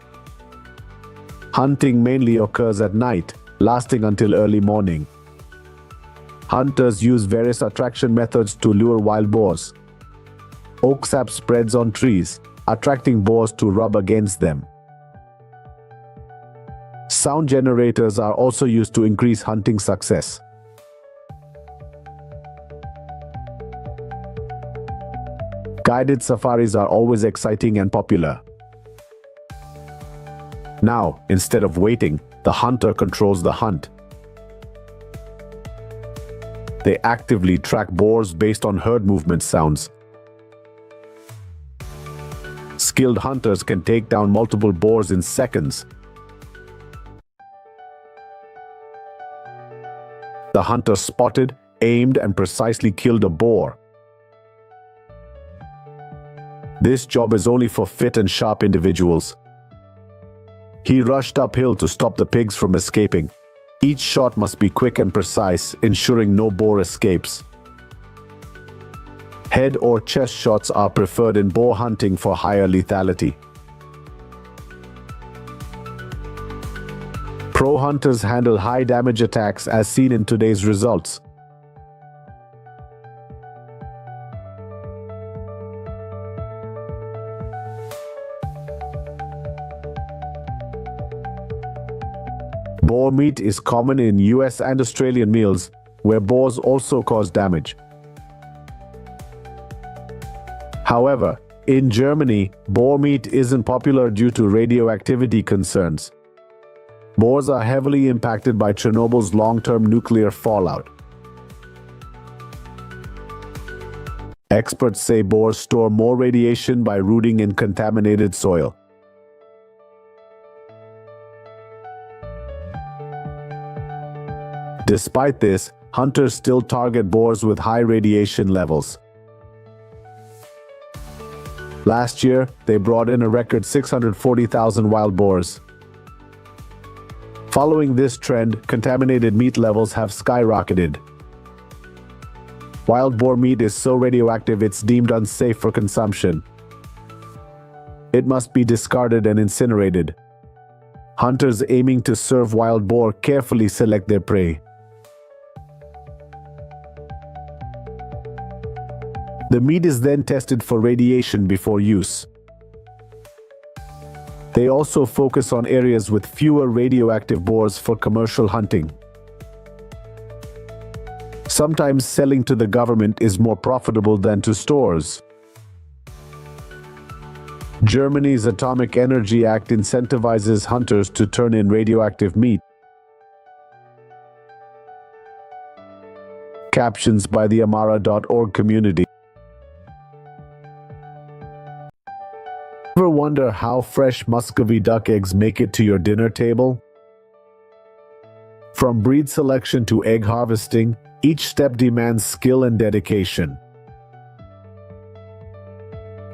Hunting mainly occurs at night, lasting until early morning. Hunters use various attraction methods to lure wild boars. Oak sap spreads on trees, attracting boars to rub against them. Sound generators are also used to increase hunting success. Guided safaris are always exciting and popular. Now, instead of waiting, the hunter controls the hunt. They actively track boars based on herd movement sounds. Skilled hunters can take down multiple boars in seconds. The hunter spotted, aimed, and precisely killed a boar. This job is only for fit and sharp individuals. He rushed uphill to stop the pigs from escaping. Each shot must be quick and precise, ensuring no boar escapes. Head or chest shots are preferred in boar hunting for higher lethality. Pro hunters handle high damage attacks as seen in today's results. Boar meat is common in US and Australian meals, where boars also cause damage. However, in Germany, boar meat isn't popular due to radioactivity concerns. Boars are heavily impacted by Chernobyl's long-term nuclear fallout. Experts say boars store more radiation by rooting in contaminated soil. Despite this, hunters still target boars with high radiation levels. Last year, they brought in a record 640,000 wild boars. Following this trend, contaminated meat levels have skyrocketed. Wild boar meat is so radioactive it's deemed unsafe for consumption. It must be discarded and incinerated. Hunters aiming to serve wild boar carefully select their prey. The meat is then tested for radiation before use. They also focus on areas with fewer radioactive boars for commercial hunting. Sometimes selling to the government is more profitable than to stores. Germany's Atomic Energy Act incentivizes hunters to turn in radioactive meat. Captions by the Amara.org community. Ever wonder how fresh Muscovy duck eggs make it to your dinner table? From breed selection to egg harvesting, each step demands skill and dedication.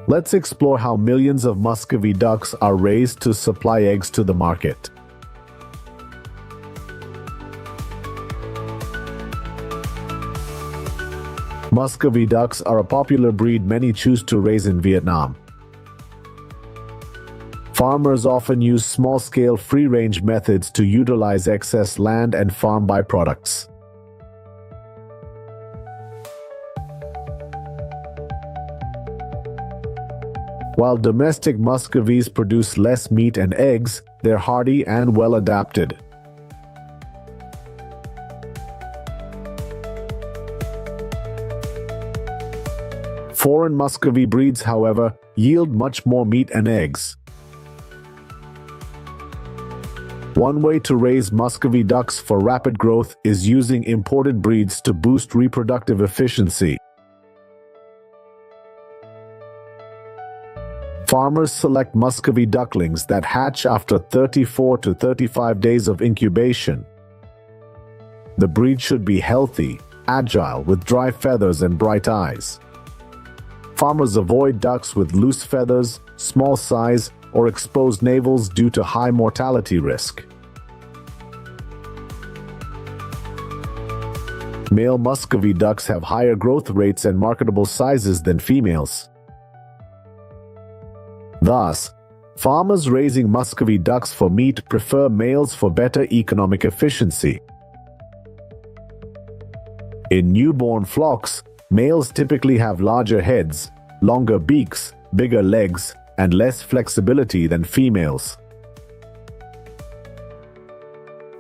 Let's explore how millions of Muscovy ducks are raised to supply eggs to the market. Muscovy ducks are a popular breed many choose to raise in Vietnam. Farmers often use small-scale free-range methods to utilize excess land and farm byproducts. While domestic Muscovies produce less meat and eggs, they're hardy and well-adapted. Foreign Muscovy breeds, however, yield much more meat and eggs. One way to raise Muscovy ducks for rapid growth is using imported breeds to boost reproductive efficiency. Farmers select Muscovy ducklings that hatch after 34 to 35 days of incubation. The breed should be healthy, agile, with dry feathers and bright eyes. Farmers avoid ducks with loose feathers, small size, or exposed navels due to high mortality risk. Male Muscovy ducks have higher growth rates and marketable sizes than females. Thus, farmers raising Muscovy ducks for meat prefer males for better economic efficiency. In newborn flocks, males typically have larger heads, longer beaks, bigger legs, and less flexibility than females.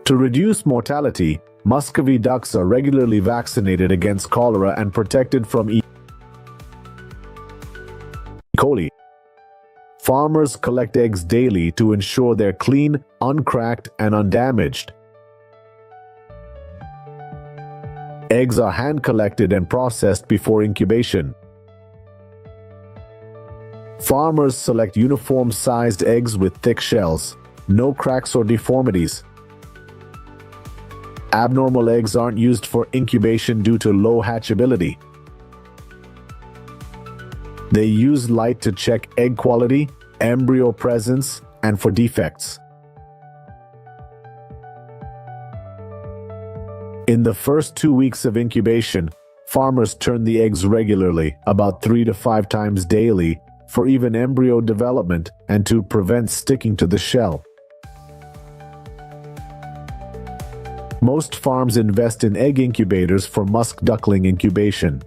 To reduce mortality, Muscovy ducks are regularly vaccinated against cholera and protected from E. coli. Farmers collect eggs daily to ensure they're clean, uncracked, and undamaged. Eggs are hand-collected and processed before incubation. Farmers select uniform-sized eggs with thick shells, no cracks or deformities. Abnormal eggs aren't used for incubation due to low hatchability. They use light to check egg quality, embryo presence, and for defects. In the first 2 weeks of incubation, farmers turn the eggs regularly, about 3 to 5 times daily, for even embryo development and to prevent sticking to the shell. Most farms invest in egg incubators for musk duckling incubation.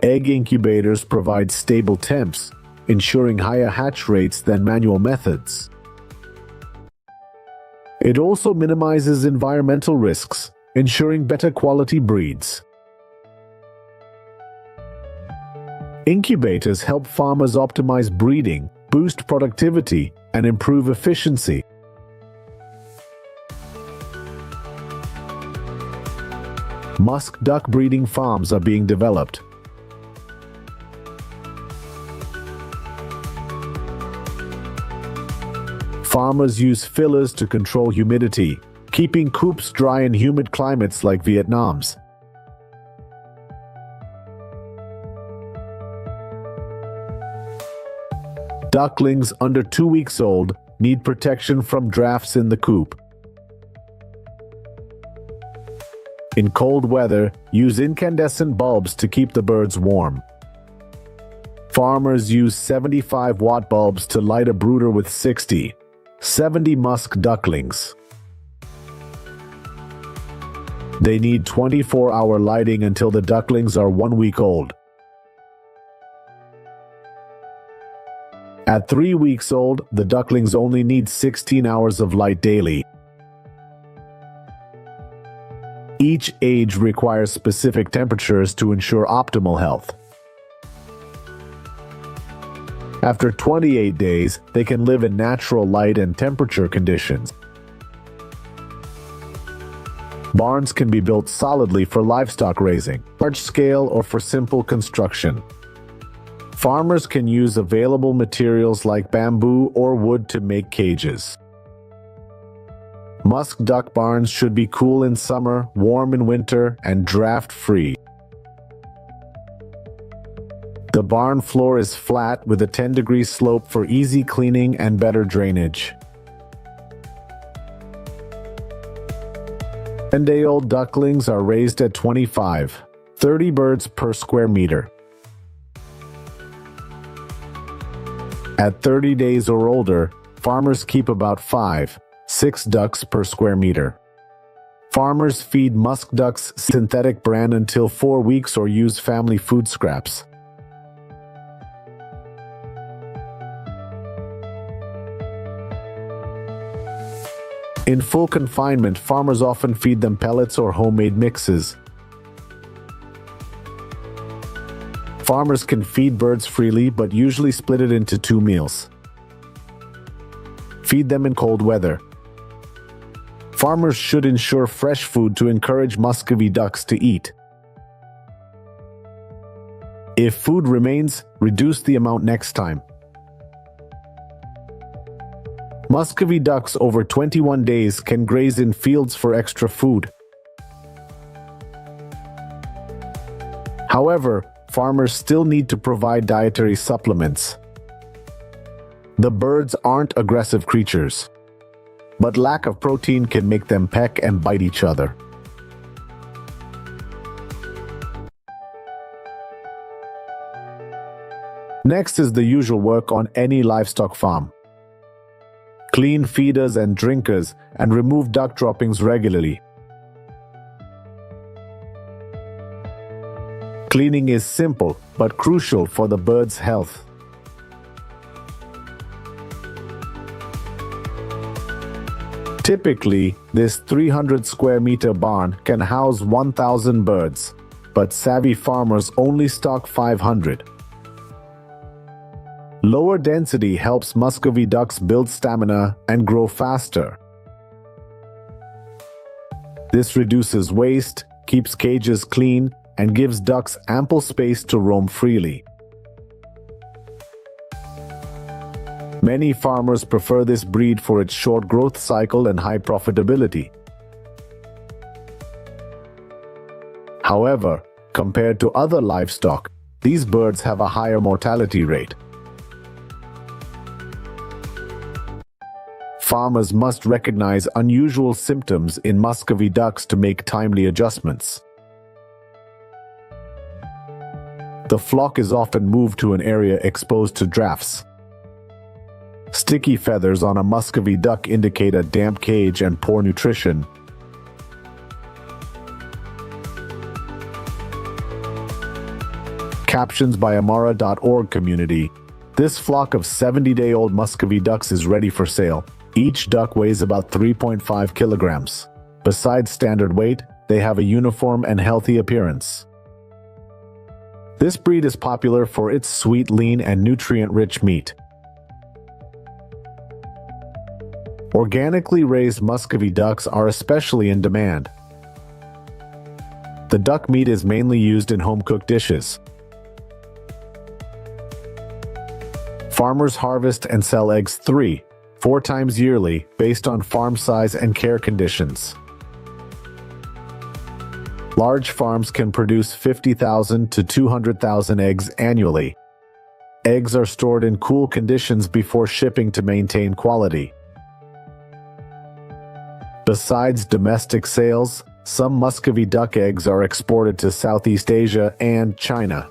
Egg incubators provide stable temps, ensuring higher hatch rates than manual methods. It also minimizes environmental risks, ensuring better quality breeds. Incubators help farmers optimize breeding, boost productivity, and improve efficiency. Musk duck breeding farms are being developed. Farmers use fillers to control humidity, keeping coops dry in humid climates like Vietnam's. Ducklings under 2 weeks old need protection from drafts in the coop. In cold weather, use incandescent bulbs to keep the birds warm. Farmers use 75-watt bulbs to light a brooder with 70 musk ducklings. They need 24-hour lighting until the ducklings are 1 week old. At 3 weeks old, the ducklings only need 16 hours of light daily. Each age requires specific temperatures to ensure optimal health. After 28 days, they can live in natural light and temperature conditions. Barns can be built solidly for livestock raising, large-scale or for simple construction. Farmers can use available materials like bamboo or wood to make cages. Musk duck barns should be cool in summer, warm in winter, and draft-free. The barn floor is flat with a 10-degree slope for easy cleaning and better drainage. 10-day-old ducklings are raised at 25-30 birds per square meter. At 30 days or older, farmers keep about 5-6 ducks per square meter. Farmers feed musk ducks synthetic bran until 4 weeks or use family food scraps. In full confinement, farmers often feed them pellets or homemade mixes. Farmers can feed birds freely, but usually split it into 2 meals. Feed them in cold weather. Farmers should ensure fresh food to encourage Muscovy ducks to eat. If food remains, reduce the amount next time. Muscovy ducks over 21 days can graze in fields for extra food. However, farmers still need to provide dietary supplements. The birds aren't aggressive creatures, but lack of protein can make them peck and bite each other. Next is the usual work on any livestock farm. Clean feeders and drinkers and remove duck droppings regularly. Cleaning is simple but crucial for the bird's health. Typically, this 300 square meter barn can house 1,000 birds, but savvy farmers only stock 500. Lower density helps Muscovy ducks build stamina and grow faster. This reduces waste, keeps cages clean, and gives ducks ample space to roam freely. Many farmers prefer this breed for its short growth cycle and high profitability. However, compared to other livestock, these birds have a higher mortality rate. Farmers must recognize unusual symptoms in Muscovy ducks to make timely adjustments. The flock is often moved to an area exposed to drafts. Sticky feathers on a Muscovy duck indicate a damp cage and poor nutrition. Captions by Amara.org community. This flock of 70-day-old Muscovy ducks is ready for sale. Each duck weighs about 3.5 kilograms. Besides standard weight, they have a uniform and healthy appearance. This breed is popular for its sweet, lean, and nutrient-rich meat. Organically raised Muscovy ducks are especially in demand. The duck meat is mainly used in home-cooked dishes. Farmers harvest and sell eggs 3-4 times yearly based on farm size and care conditions. Large farms can produce 50,000 to 200,000 eggs annually. Eggs are stored in cool conditions before shipping to maintain quality. Besides domestic sales, some Muscovy duck eggs are exported to Southeast Asia and China.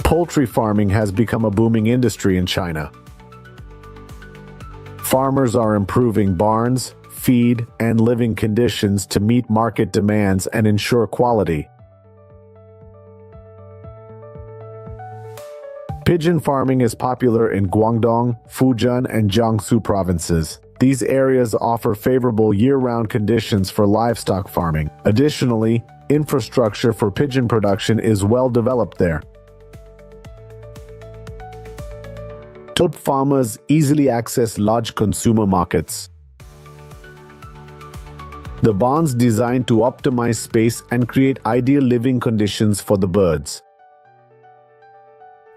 Poultry farming has become a booming industry in China. Farmers are improving barns, feed, and living conditions to meet market demands and ensure quality. Pigeon farming is popular in Guangdong, Fujian, and Jiangsu provinces. These areas offer favorable year-round conditions for livestock farming. Additionally, infrastructure for pigeon production is well developed there. Help farmers easily access large consumer markets. The barns designed to optimize space and create ideal living conditions for the birds.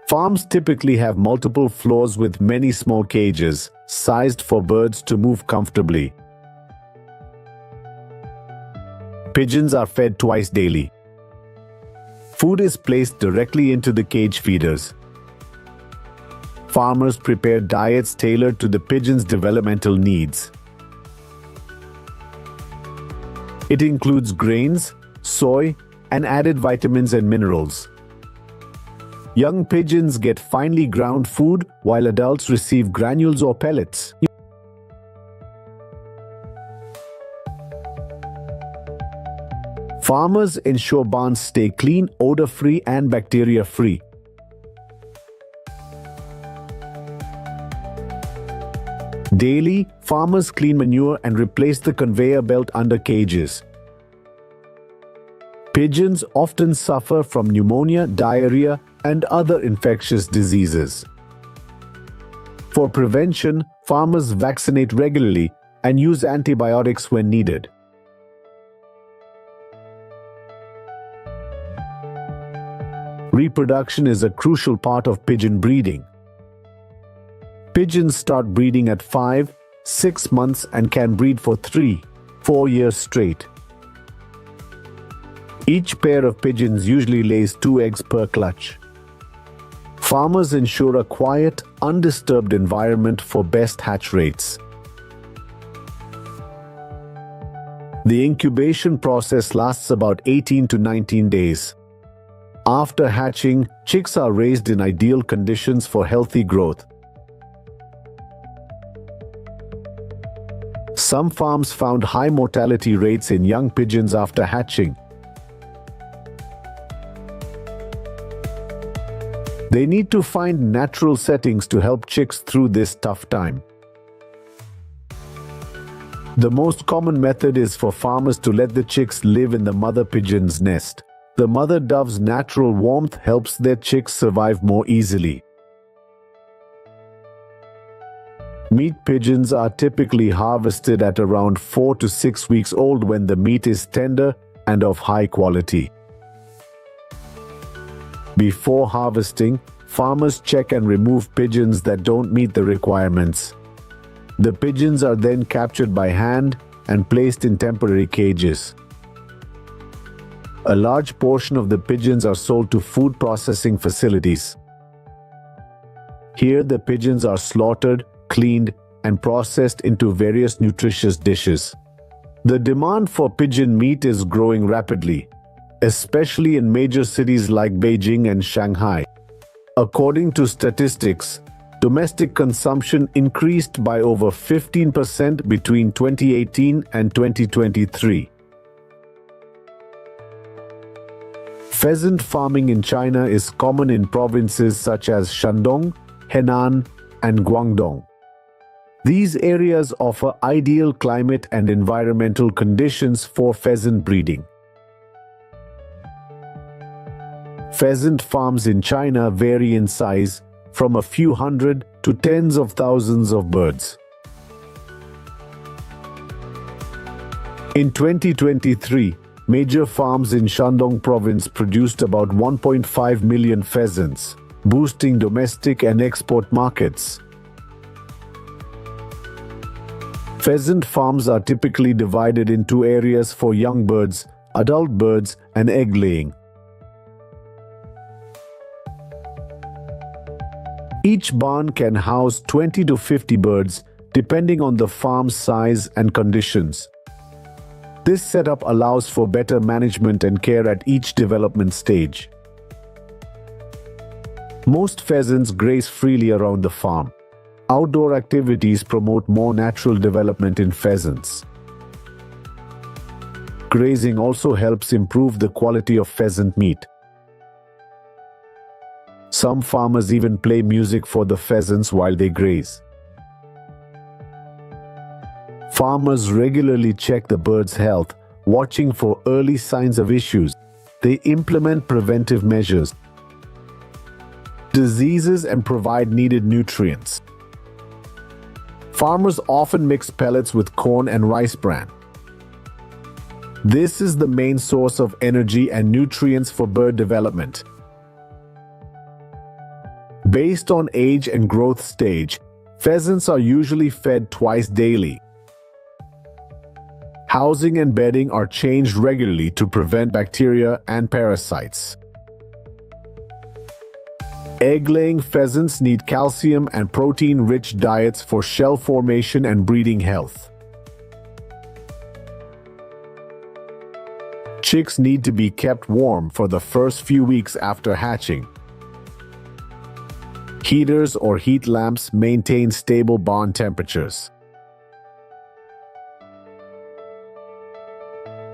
Farms typically have multiple floors with many small cages, sized for birds to move comfortably. Pigeons are fed twice daily. Food is placed directly into the cage feeders. Farmers prepare diets tailored to the pigeons' developmental needs. It includes grains, soy, and added vitamins and minerals. Young pigeons get finely ground food, while adults receive granules or pellets. Farmers ensure barns stay clean, odor-free, and bacteria-free. Daily, farmers clean manure and replace the conveyor belt under cages. Pigeons often suffer from pneumonia, diarrhea, and other infectious diseases. For prevention, farmers vaccinate regularly and use antibiotics when needed. Reproduction is a crucial part of pigeon breeding. Pigeons start breeding at 5-6 months and can breed for 3-4 years straight. Each pair of pigeons usually lays 2 eggs per clutch. Farmers ensure a quiet, undisturbed environment for best hatch rates. The incubation process lasts about 18 to 19 days. After hatching, chicks are raised in ideal conditions for healthy growth. Some farms found high mortality rates in young pigeons after hatching. They need to find natural settings to help chicks through this tough time. The most common method is for farmers to let the chicks live in the mother pigeon's nest. The mother dove's natural warmth helps their chicks survive more easily. Meat pigeons are typically harvested at around 4 to 6 weeks old when the meat is tender and of high quality. Before harvesting, farmers check and remove pigeons that don't meet the requirements. The pigeons are then captured by hand and placed in temporary cages. A large portion of the pigeons are sold to food processing facilities. Here, the pigeons are slaughtered, cleaned, and processed into various nutritious dishes. The demand for pigeon meat is growing rapidly, especially in major cities like Beijing and Shanghai. According to statistics, domestic consumption increased by over 15% between 2018 and 2023. Pheasant farming in China is common in provinces such as Shandong, Henan, and Guangdong. These areas offer ideal climate and environmental conditions for pheasant breeding. Pheasant farms in China vary in size, from a few hundred to tens of thousands of birds. In 2023, major farms in Shandong province produced about 1.5 million pheasants, boosting domestic and export markets. Pheasant farms are typically divided into areas for young birds, adult birds, and egg laying. Each barn can house 20 to 50 birds, depending on the farm's size and conditions. This setup allows for better management and care at each development stage. Most pheasants graze freely around the farm. Outdoor activities promote more natural development in pheasants. Grazing also helps improve the quality of pheasant meat. Some farmers even play music for the pheasants while they graze. Farmers regularly check the birds' health, watching for early signs of issues. They implement preventive measures, diseases, and provide needed nutrients. Farmers often mix pellets with corn and rice bran. This is the main source of energy and nutrients for bird development. Based on age and growth stage, pheasants are usually fed twice daily. Housing and bedding are changed regularly to prevent bacteria and parasites. Egg-laying pheasants need calcium and protein-rich diets for shell formation and breeding health. Chicks need to be kept warm for the first few weeks after hatching. Heaters or heat lamps maintain stable barn temperatures.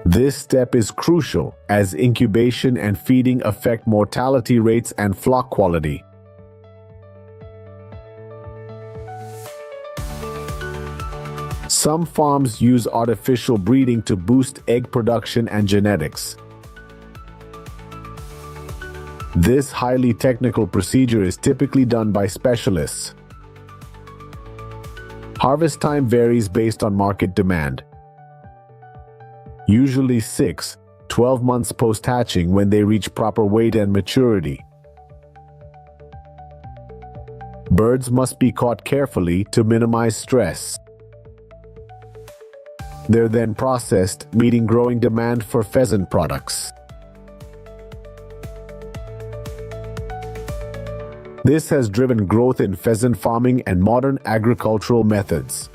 This step is crucial as incubation and feeding affect mortality rates and flock quality. Some farms use artificial breeding to boost egg production and genetics. This highly technical procedure is typically done by specialists. Harvest time varies based on market demand. Usually 6-12 months post-hatching when they reach proper weight and maturity. Birds must be caught carefully to minimize stress. They're then processed, meeting growing demand for pheasant products. This has driven growth in pheasant farming and modern agricultural methods.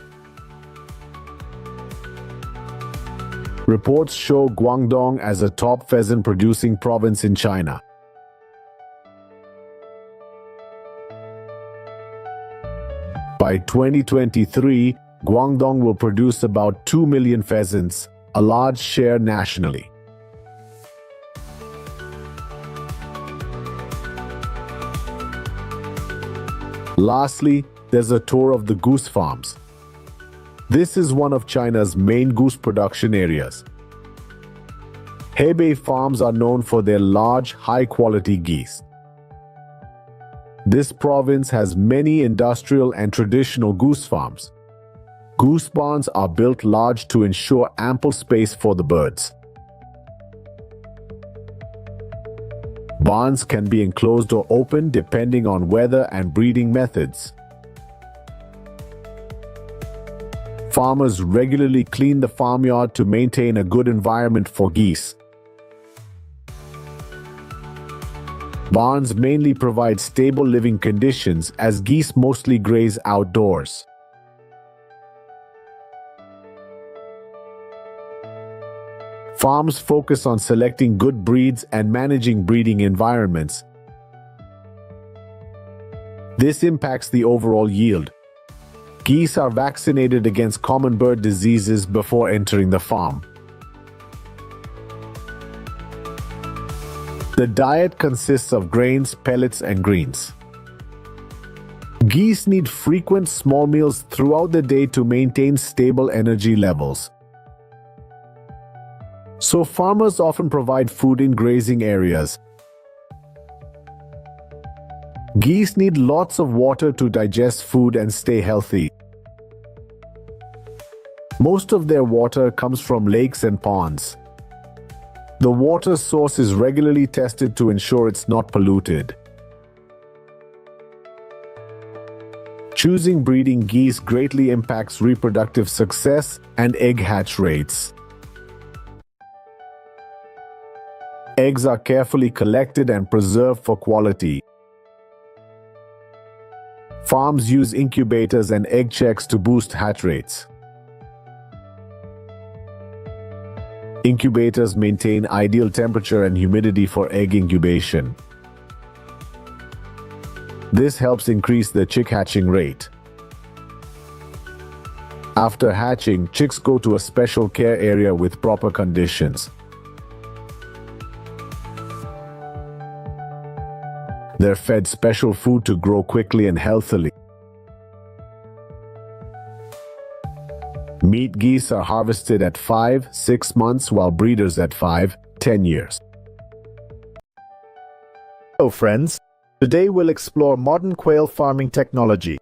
Reports show Guangdong as a top pheasant-producing province in China. By 2023, Guangdong will produce about 2 million pheasants, a large share nationally. Lastly, there's a tour of the goose farms. This is one of China's main goose production areas. Hebei farms are known for their large, high-quality geese. This province has many industrial and traditional goose farms. Goose barns are built large to ensure ample space for the birds. Barns can be enclosed or open depending on weather and breeding methods. Farmers regularly clean the farmyard to maintain a good environment for geese. Barns mainly provide stable living conditions as geese mostly graze outdoors. Farms focus on selecting good breeds and managing breeding environments. This impacts the overall yield. Geese are vaccinated against common bird diseases before entering the farm. The diet consists of grains, pellets, and greens. Geese need frequent small meals throughout the day to maintain stable energy levels. So farmers often provide food in grazing areas. Geese need lots of water to digest food and stay healthy. Most of their water comes from lakes and ponds. The water source is regularly tested to ensure it's not polluted. Choosing breeding geese greatly impacts reproductive success and egg hatch rates. Eggs are carefully collected and preserved for quality. Farms use incubators and egg checks to boost hatch rates. Incubators maintain ideal temperature and humidity for egg incubation. This helps increase the chick hatching rate. After hatching, chicks go to a special care area with proper conditions. They're fed special food to grow quickly and healthily. Meat geese are harvested at 5-6 months, while breeders at 5-10 years. Hello friends, today we'll explore modern quail farming technology.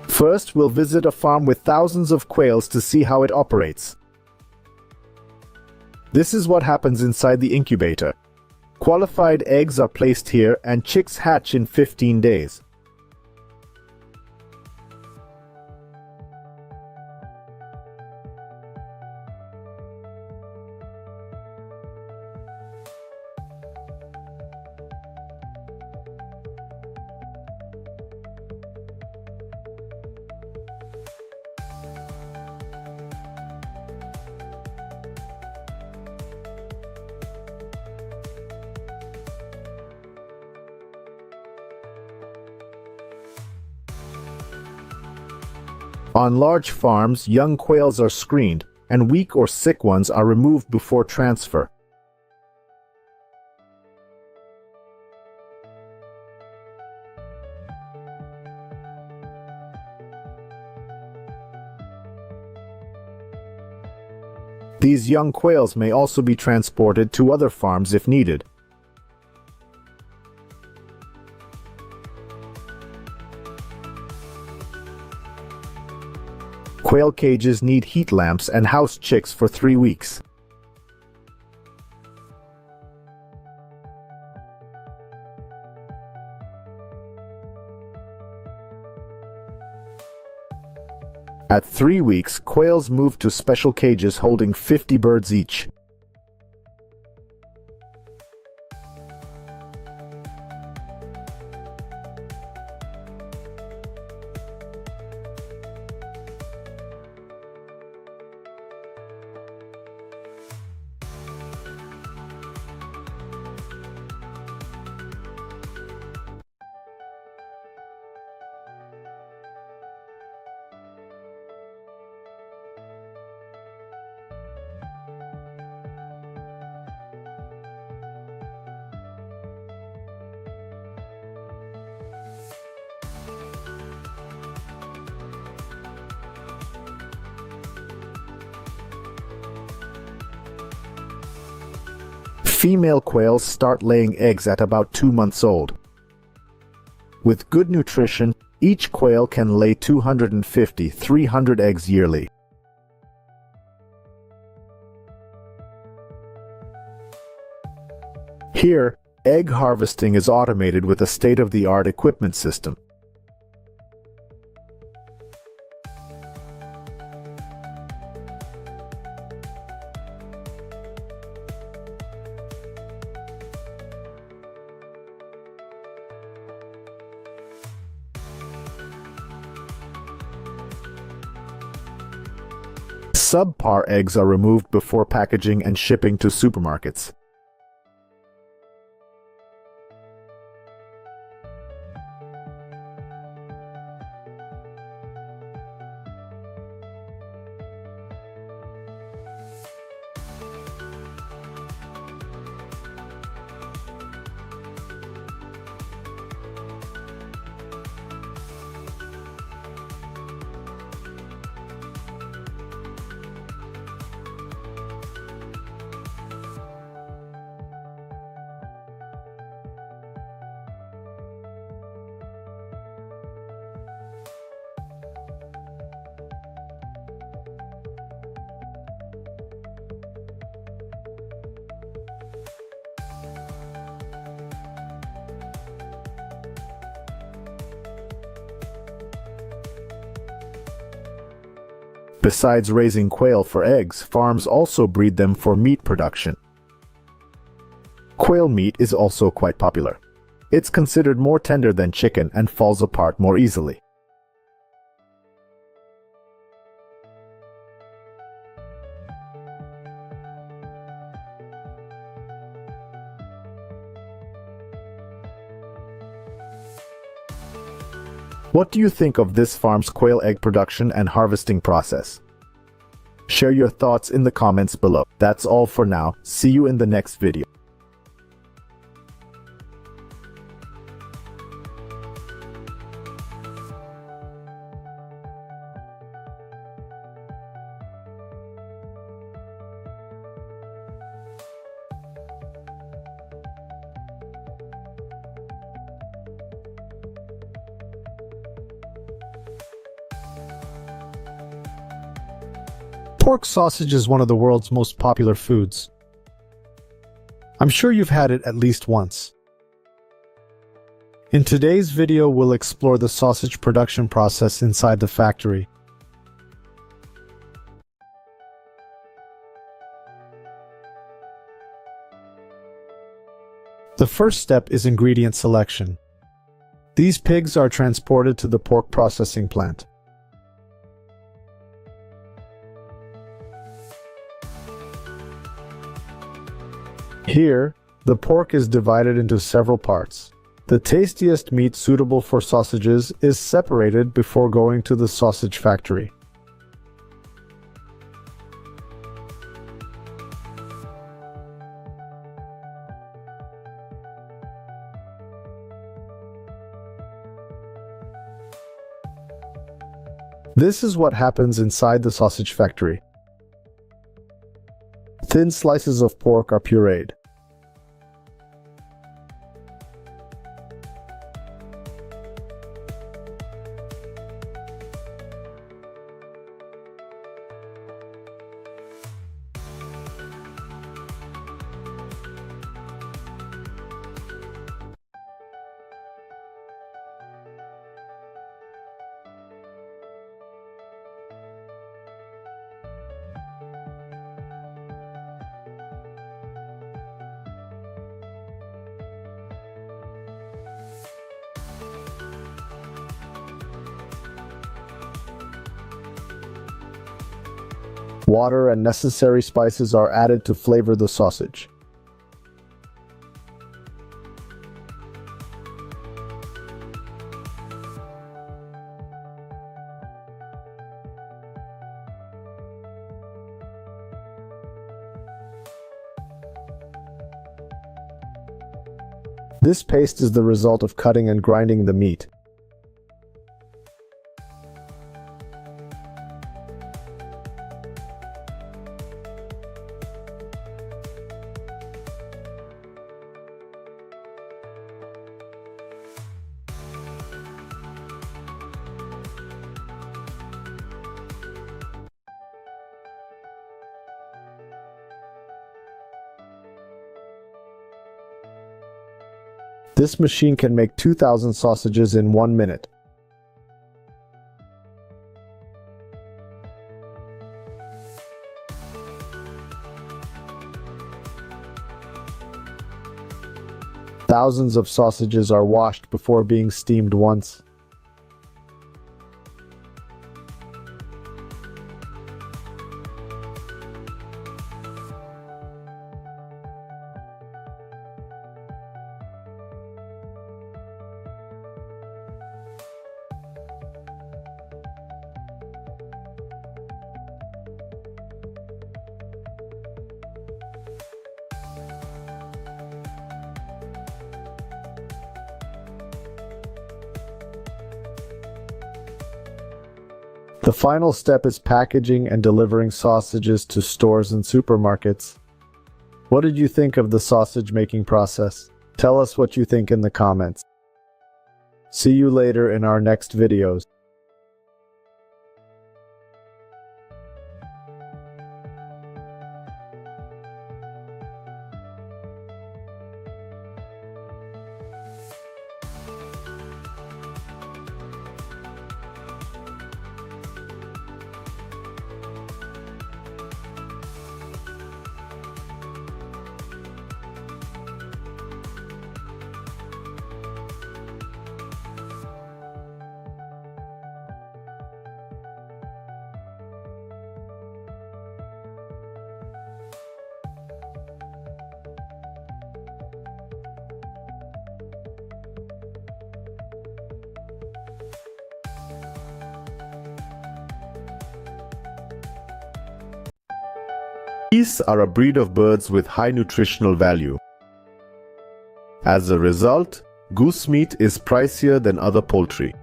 First, we'll visit a farm with thousands of quails to see how it operates. This is what happens inside the incubator. Qualified eggs are placed here and chicks hatch in 15 days. On large farms, young quails are screened, and weak or sick ones are removed before transfer. These young quails may also be transported to other farms if needed. Quail cages need heat lamps and house chicks for 3 weeks. At 3 weeks, quails move to special cages holding 50 birds each. Female quails start laying eggs at about 2 months old. With good nutrition, each quail can lay 250-300 eggs yearly. Here, egg harvesting is automated with a state-of-the-art equipment system. Subpar eggs are removed before packaging and shipping to supermarkets. Besides raising quail for eggs, farms also breed them for meat production. Quail meat is also quite popular. It's considered more tender than chicken and falls apart more easily. What do you think of this farm's quail egg production and harvesting process? Share your thoughts in the comments below. That's all for now. See you in the next video. Pork sausage is one of the world's most popular foods. I'm sure you've had it at least once. In today's video, we'll explore the sausage production process inside the factory. The first step is ingredient selection. These pigs are transported to the pork processing plant. Here, the pork is divided into several parts. The tastiest meat suitable for sausages is separated before going to the sausage factory. This is what happens inside the sausage factory. Thin slices of pork are pureed. Water and necessary spices are added to flavor the sausage. This paste is the result of cutting and grinding the meat. This machine can make 2,000 sausages in 1 minute. Thousands of sausages are washed before being steamed once. The final step is packaging and delivering sausages to stores and supermarkets. What did you think of the sausage making process? Tell us what you think in the comments. See you later in our next videos. Geese are a breed of birds with high nutritional value. As a result, goose meat is pricier than other poultry.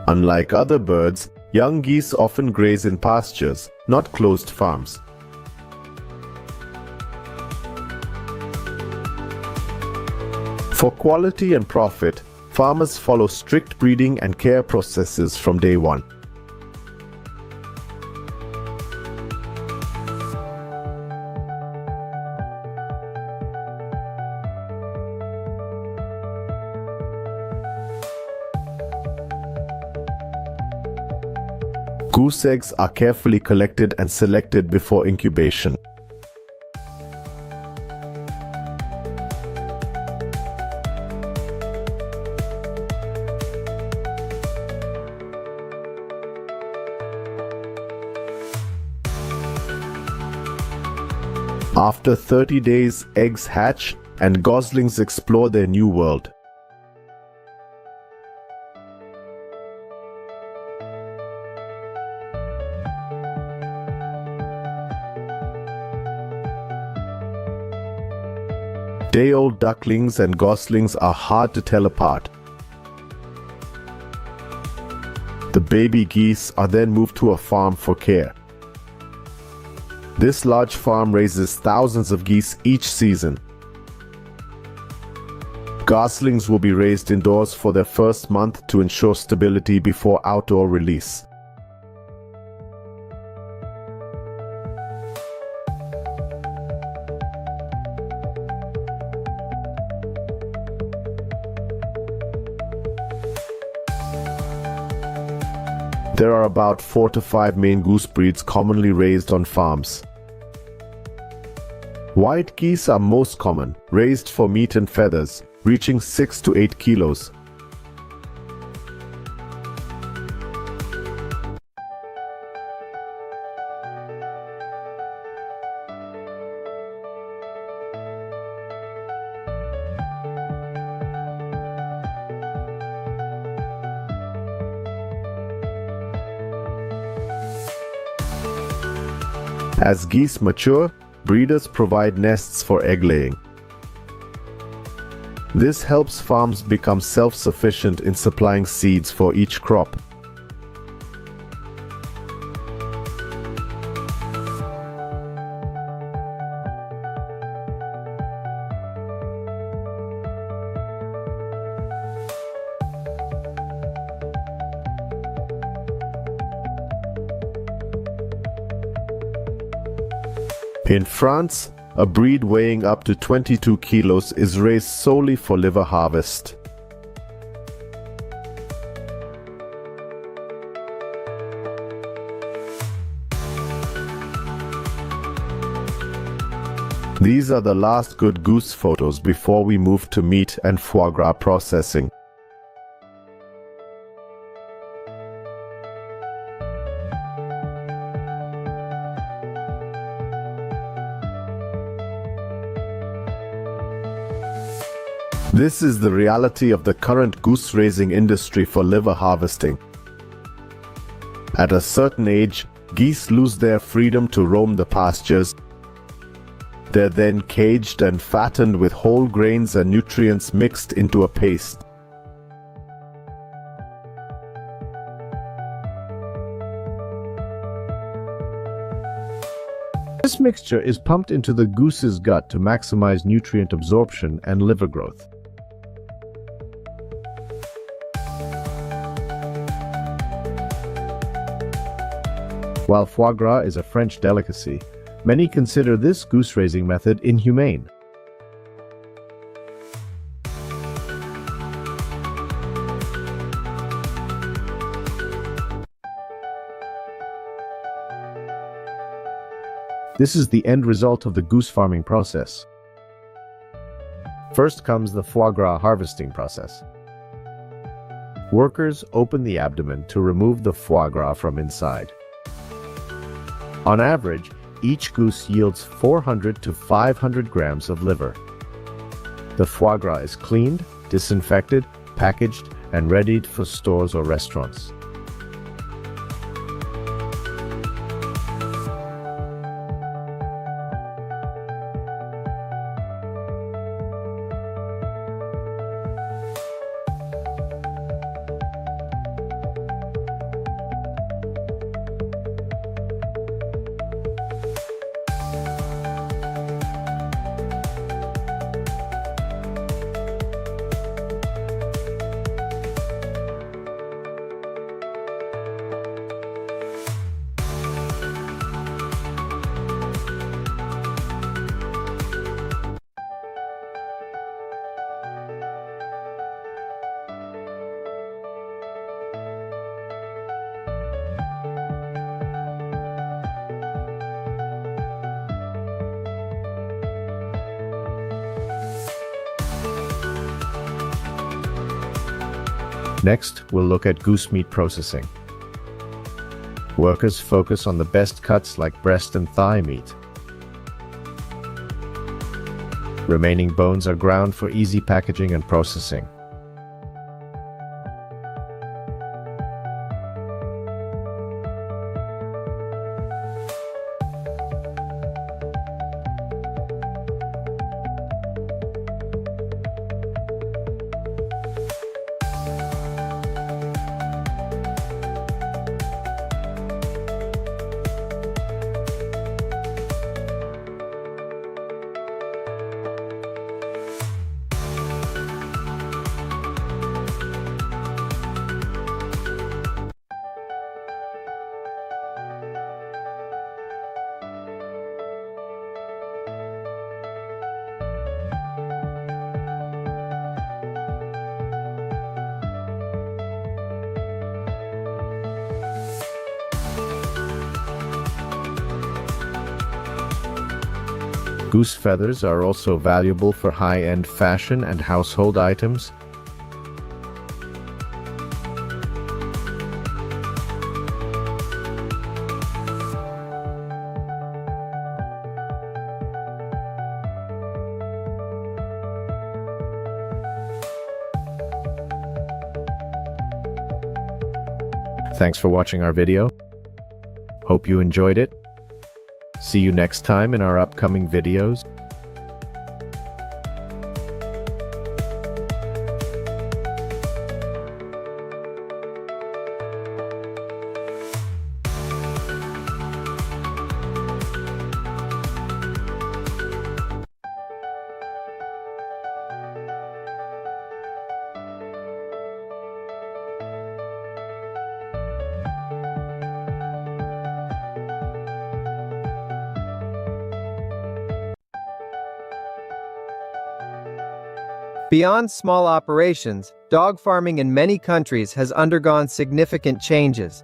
Unlike other birds, young geese often graze in pastures, not closed farms. For quality and profit, farmers follow strict breeding and care processes from day one. Goose eggs are carefully collected and selected before incubation. After 30 days, eggs hatch and goslings explore their new world. Day-old ducklings and goslings are hard to tell apart. The baby geese are then moved to a farm for care. This large farm raises thousands of geese each season. Goslings will be raised indoors for their first month to ensure stability before outdoor release. There are about 4 to 5 main goose breeds commonly raised on farms. White geese are most common, raised for meat and feathers, reaching 6 to 8 kilos. As geese mature, breeders provide nests for egg laying. This helps farms become self-sufficient in supplying seeds for each crop. In France, a breed weighing up to 22 kilos is raised solely for liver harvest. These are the last good goose photos before we move to meat and foie gras processing. This is the reality of the current goose raising industry for liver harvesting. At a certain age, geese lose their freedom to roam the pastures. They're then caged and fattened with whole grains and nutrients mixed into a paste. This mixture is pumped into the goose's gut to maximize nutrient absorption and liver growth. While foie gras is a French delicacy, many consider this goose raising method inhumane. This is the end result of the goose farming process. First comes the foie gras harvesting process. Workers open the abdomen to remove the foie gras from inside. On average, each goose yields 400 to 500 grams of liver. The foie gras is cleaned, disinfected, packaged, and readied for stores or restaurants. Next, we'll look at goose meat processing. Workers focus on the best cuts like breast and thigh meat. Remaining bones are ground for easy packaging and processing. Goose feathers are also valuable for high-end fashion and household items. Thanks for watching our video. Hope you enjoyed it. See you next time in our upcoming videos. Beyond small operations, dog farming in many countries has undergone significant changes.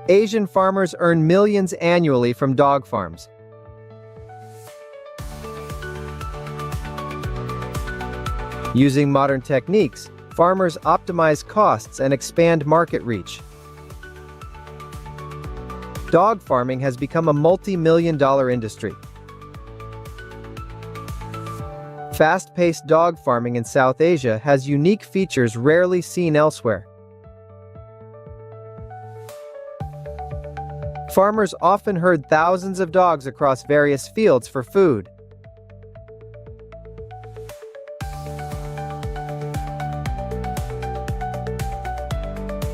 Asian farmers earn millions annually from dog farms. Using modern techniques, farmers optimize costs and expand market reach. Dog farming has become a multi-million-dollar industry. Fast-paced dog farming in South Asia has unique features rarely seen elsewhere. Farmers often herd thousands of dogs across various fields for food.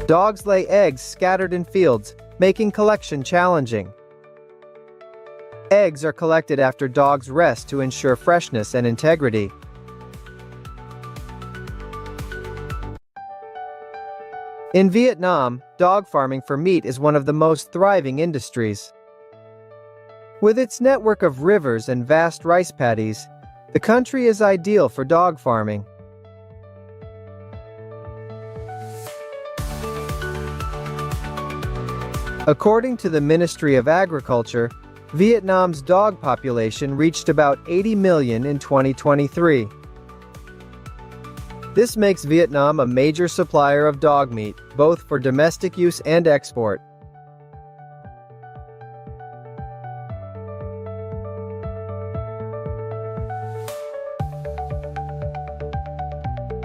Dogs lay eggs scattered in fields, making collection challenging. Eggs are collected after dogs rest to ensure freshness and integrity. In Vietnam, dog farming for meat is one of the most thriving industries. With its network of rivers and vast rice paddies, the country is ideal for dog farming. According to the Ministry of Agriculture, Vietnam's dog population reached about 80 million in 2023. This makes Vietnam a major supplier of dog meat, both for domestic use and export.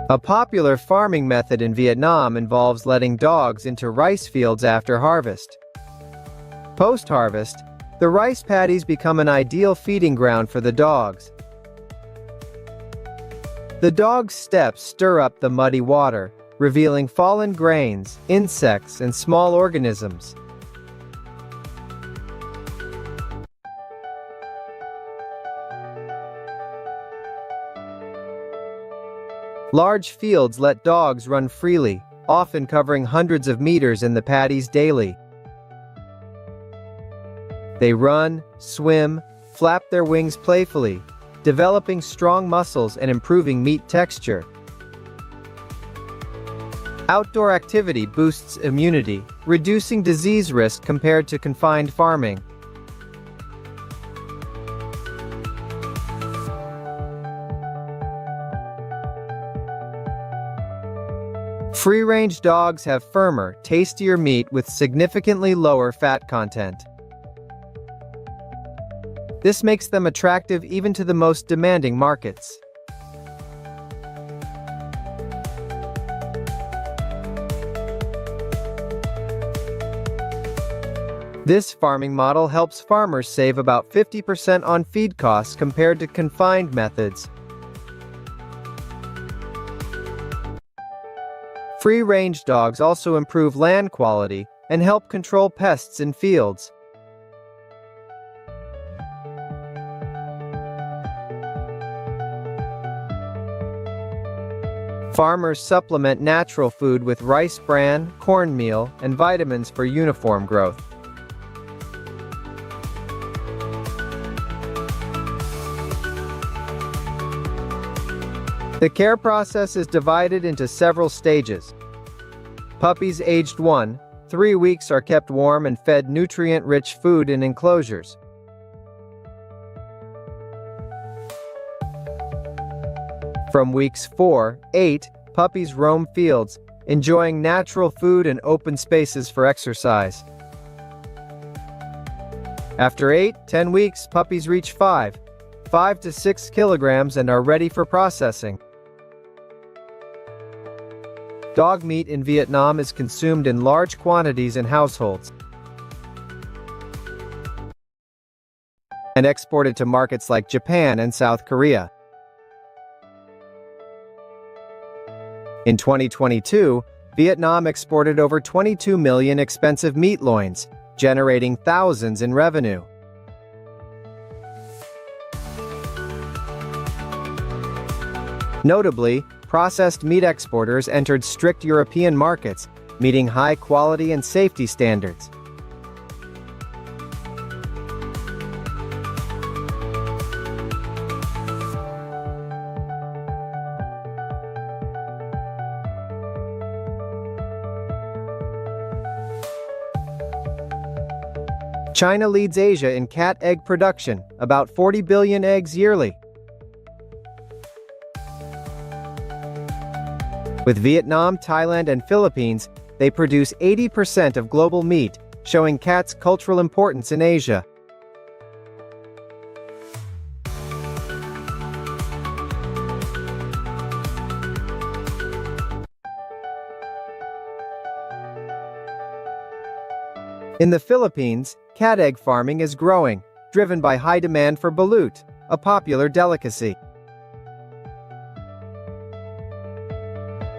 A popular farming method in Vietnam involves letting dogs into rice fields after harvest. Post-harvest, the rice paddies become an ideal feeding ground for the dogs. The dogs' steps stir up the muddy water, revealing fallen grains, insects, and small organisms. Large fields let dogs run freely, often covering hundreds of meters in the paddies daily. They run, swim, flap their wings playfully, developing strong muscles and improving meat texture. Outdoor activity boosts immunity, reducing disease risk compared to confined farming. Free-range dogs have firmer, tastier meat with significantly lower fat content. This makes them attractive even to the most demanding markets. This farming model helps farmers save about 50% on feed costs compared to confined methods. Free-range dogs also improve land quality and help control pests in fields. Farmers supplement natural food with rice bran, cornmeal, and vitamins for uniform growth. The care process is divided into several stages. Puppies aged 1-3 weeks are kept warm and fed nutrient-rich food in enclosures. From weeks 4-8, puppies roam fields, enjoying natural food and open spaces for exercise. After 8-10 weeks, puppies reach 5 to 6 kilograms and are ready for processing. Dog meat in Vietnam is consumed in large quantities in households and exported to markets like Japan and South Korea. In 2022, Vietnam exported over 22 million expensive meat loins, generating thousands in revenue. Notably, processed meat exporters entered strict European markets, meeting high quality and safety standards. China leads Asia in cat egg production, about 40 billion eggs yearly. With Vietnam, Thailand, and Philippines, they produce 80% of global meat, showing cats' cultural importance in Asia. In the Philippines, cat egg farming is growing, driven by high demand for balut, a popular delicacy.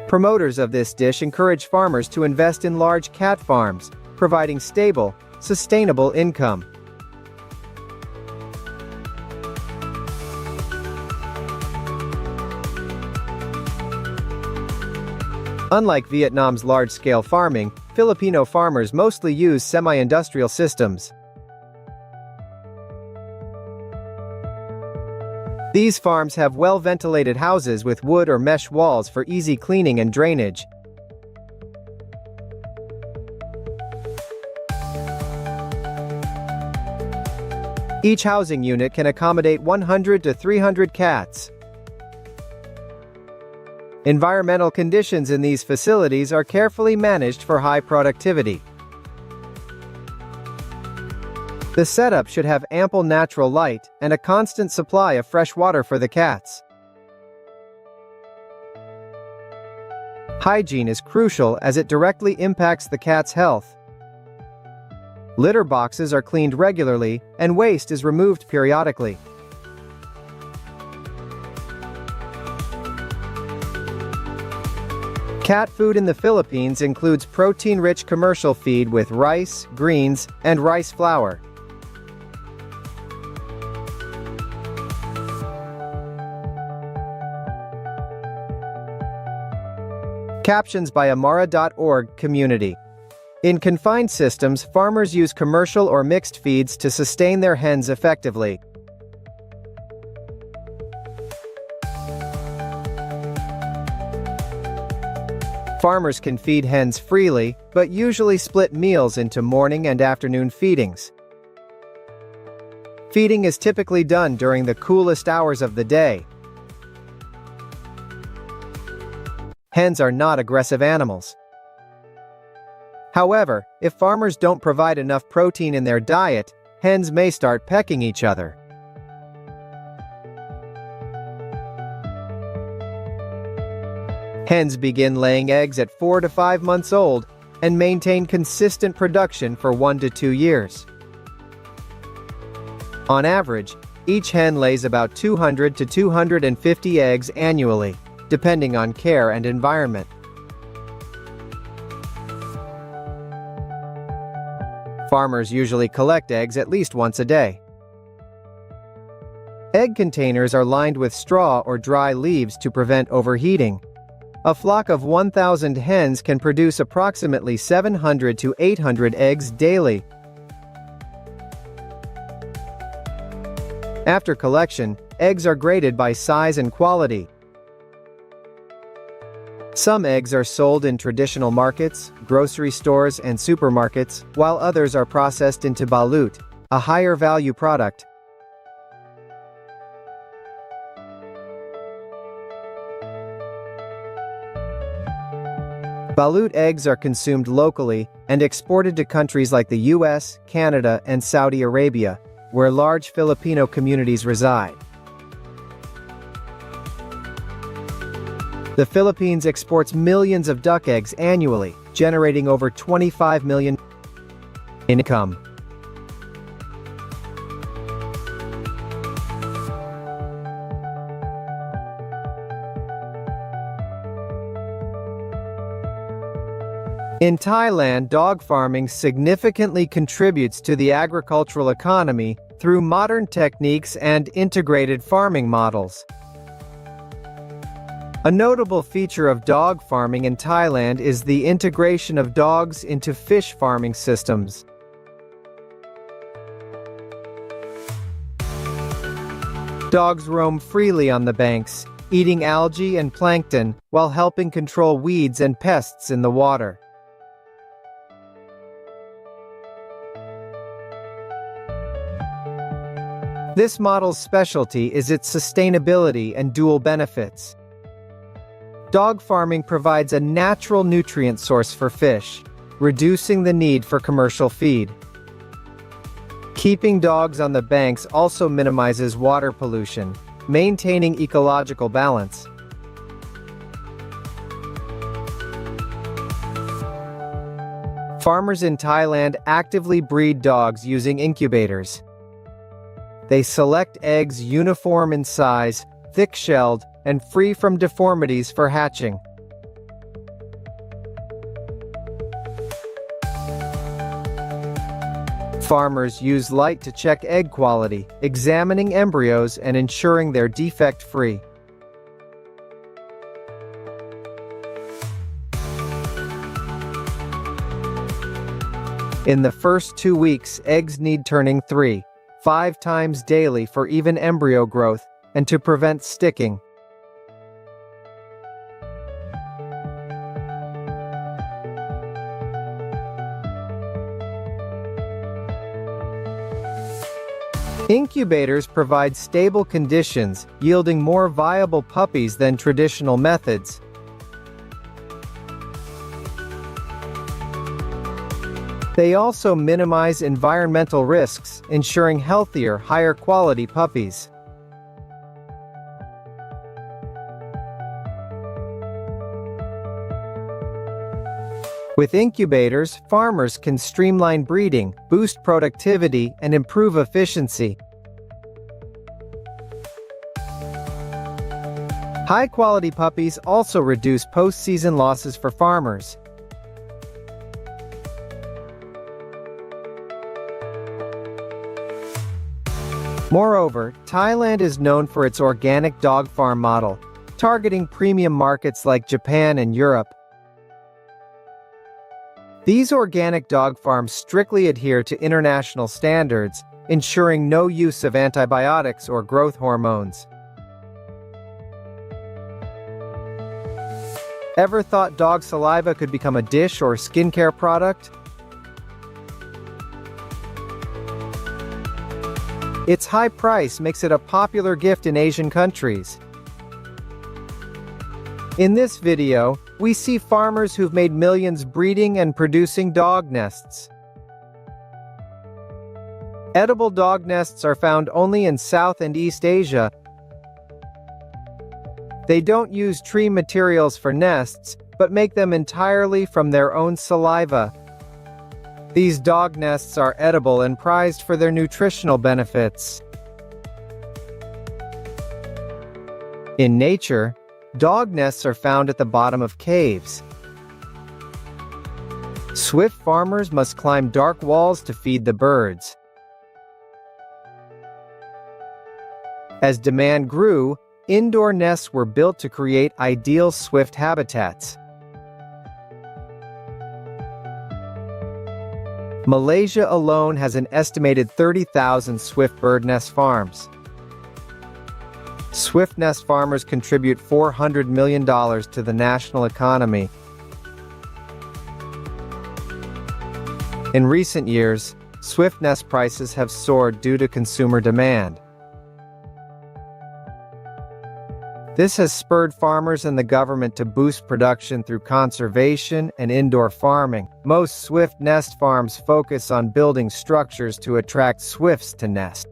Promoters of this dish encourage farmers to invest in large cat farms, providing stable, sustainable income. Unlike Vietnam's large-scale farming, Filipino farmers mostly use semi-industrial systems. These farms have well-ventilated houses with wood or mesh walls for easy cleaning and drainage. Each housing unit can accommodate 100 to 300 cats. Environmental conditions in these facilities are carefully managed for high productivity. The setup should have ample natural light and a constant supply of fresh water for the cats. Hygiene is crucial as it directly impacts the cat's health. Litter boxes are cleaned regularly and waste is removed periodically. Cat food in the Philippines includes protein-rich commercial feed with rice, greens, and rice flour. Captions by Amara.org Community. In confined systems, farmers use commercial or mixed feeds to sustain their hens effectively. Farmers can feed hens freely, but usually split meals into morning and afternoon feedings. Feeding is typically done during the coolest hours of the day. Hens are not aggressive animals. However, if farmers don't provide enough protein in their diet, hens may start pecking each other. Hens begin laying eggs at 4 to 5 months old and maintain consistent production for 1 to 2 years. On average, each hen lays about 200 to 250 eggs annually, depending on care and environment. Farmers usually collect eggs at least once a day. Egg containers are lined with straw or dry leaves to prevent overheating. A flock of 1,000 hens can produce approximately 700 to 800 eggs daily. After collection, eggs are graded by size and quality. Some eggs are sold in traditional markets, grocery stores, and supermarkets, while others are processed into balut, a higher value product. Balut eggs are consumed locally and exported to countries like the US, Canada, and Saudi Arabia, where large Filipino communities reside. The Philippines exports millions of duck eggs annually, generating over 25 million in income. In Thailand, dog farming significantly contributes to the agricultural economy through modern techniques and integrated farming models. A notable feature of dog farming in Thailand is the integration of dogs into fish farming systems. Dogs roam freely on the banks, eating algae and plankton while helping control weeds and pests in the water. This model's specialty is its sustainability and dual benefits. Dog farming provides a natural nutrient source for fish, reducing the need for commercial feed. Keeping dogs on the banks also minimizes water pollution, maintaining ecological balance. Farmers in Thailand actively breed dogs using incubators. They select eggs uniform in size, thick-shelled, and free from deformities for hatching. Farmers use light to check egg quality, examining embryos and ensuring they're defect-free. In the first 2 weeks, eggs need turning 3-5 times daily for even embryo growth and to prevent sticking. Incubators provide stable conditions, yielding more viable puppies than traditional methods. They also minimize environmental risks, ensuring healthier, higher-quality puppies. With incubators, farmers can streamline breeding, boost productivity, and improve efficiency. High-quality puppies also reduce post-season losses for farmers. Moreover, Thailand is known for its organic dog farm model, targeting premium markets like Japan and Europe. These organic dog farms strictly adhere to international standards, ensuring no use of antibiotics or growth hormones. Ever thought dog saliva could become a dish or skincare product? Its high price makes it a popular gift in Asian countries. In this video, we see farmers who've made millions breeding and producing dog nests. Edible dog nests are found only in South and East Asia. They don't use tree materials for nests, but make them entirely from their own saliva. These dog nests are edible and prized for their nutritional benefits. In nature, dog nests are found at the bottom of caves. Swift farmers must climb dark walls to feed the birds. As demand grew, indoor nests were built to create ideal swift habitats. Malaysia alone has an estimated 30,000 swift bird nest farms. Swift nest farmers contribute $400 million to the national economy. In recent years, swift nest prices have soared due to consumer demand. This has spurred farmers and the government to boost production through conservation and indoor farming. Most swift nest farms focus on building structures to attract swifts to nest.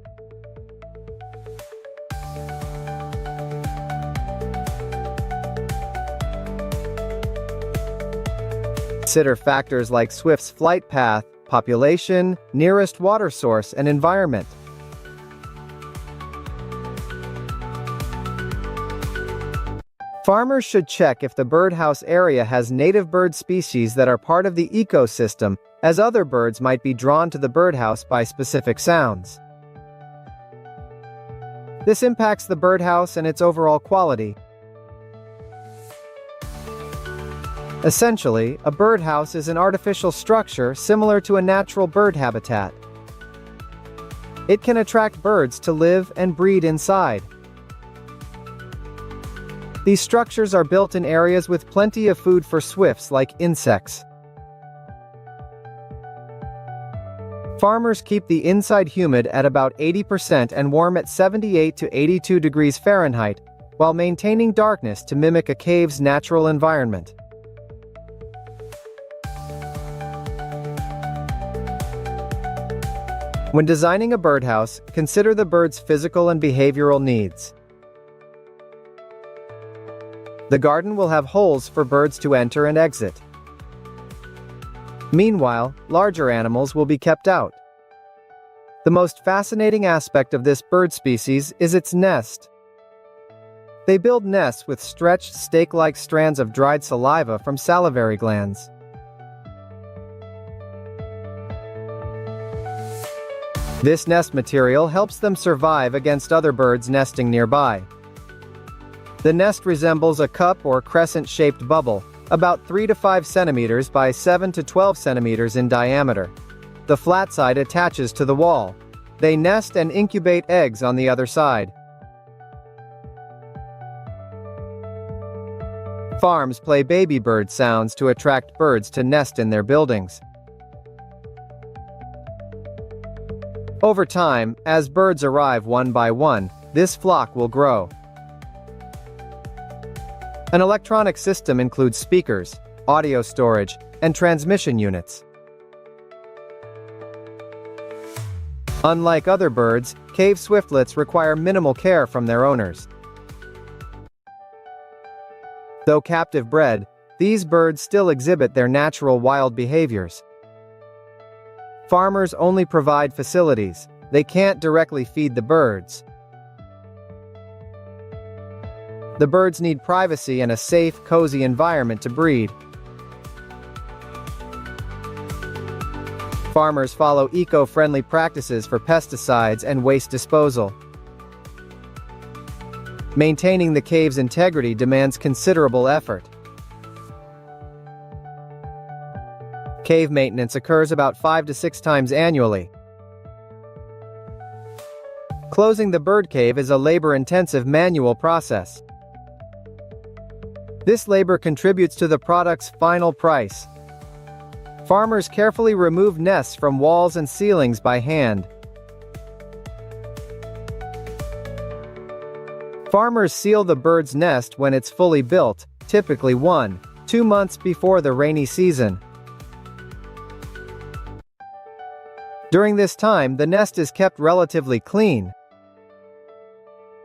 Consider factors like swifts' flight path, population, nearest water source, and environment. Farmers should check if the birdhouse area has native bird species that are part of the ecosystem, as other birds might be drawn to the birdhouse by specific sounds. This impacts the birdhouse and its overall quality. Essentially, a birdhouse is an artificial structure similar to a natural bird habitat. It can attract birds to live and breed inside. These structures are built in areas with plenty of food for swifts like insects. Farmers keep the inside humid at about 80% and warm at 78 to 82 degrees Fahrenheit, while maintaining darkness to mimic a cave's natural environment. When designing a birdhouse, consider the bird's physical and behavioral needs. The garden will have holes for birds to enter and exit. Meanwhile, larger animals will be kept out. The most fascinating aspect of this bird species is its nest. They build nests with stretched, stake-like strands of dried saliva from salivary glands. This nest material helps them survive against other birds nesting nearby. The nest resembles a cup or crescent-shaped bubble, about 3 to 5 centimeters by 7 to 12 centimeters in diameter. The flat side attaches to the wall. They nest and incubate eggs on the other side. Farms play baby bird sounds to attract birds to nest in their buildings. Over time, as birds arrive one by one, this flock will grow. An electronic system includes speakers, audio storage, and transmission units. Unlike other birds, cave swiftlets require minimal care from their owners. Though captive bred, these birds still exhibit their natural wild behaviors. Farmers only provide facilities. They can't directly feed the birds. The birds need privacy and a safe, cozy environment to breed. Farmers follow eco-friendly practices for pesticides and waste disposal. Maintaining the cave's integrity demands considerable effort. Cave maintenance occurs about 5 to 6 times annually. Closing the bird cave is a labor-intensive manual process. This labor contributes to the product's final price. Farmers carefully remove nests from walls and ceilings by hand. Farmers seal the bird's nest when it's fully built, typically 1 2 months before the rainy season. During this time, the nest is kept relatively clean.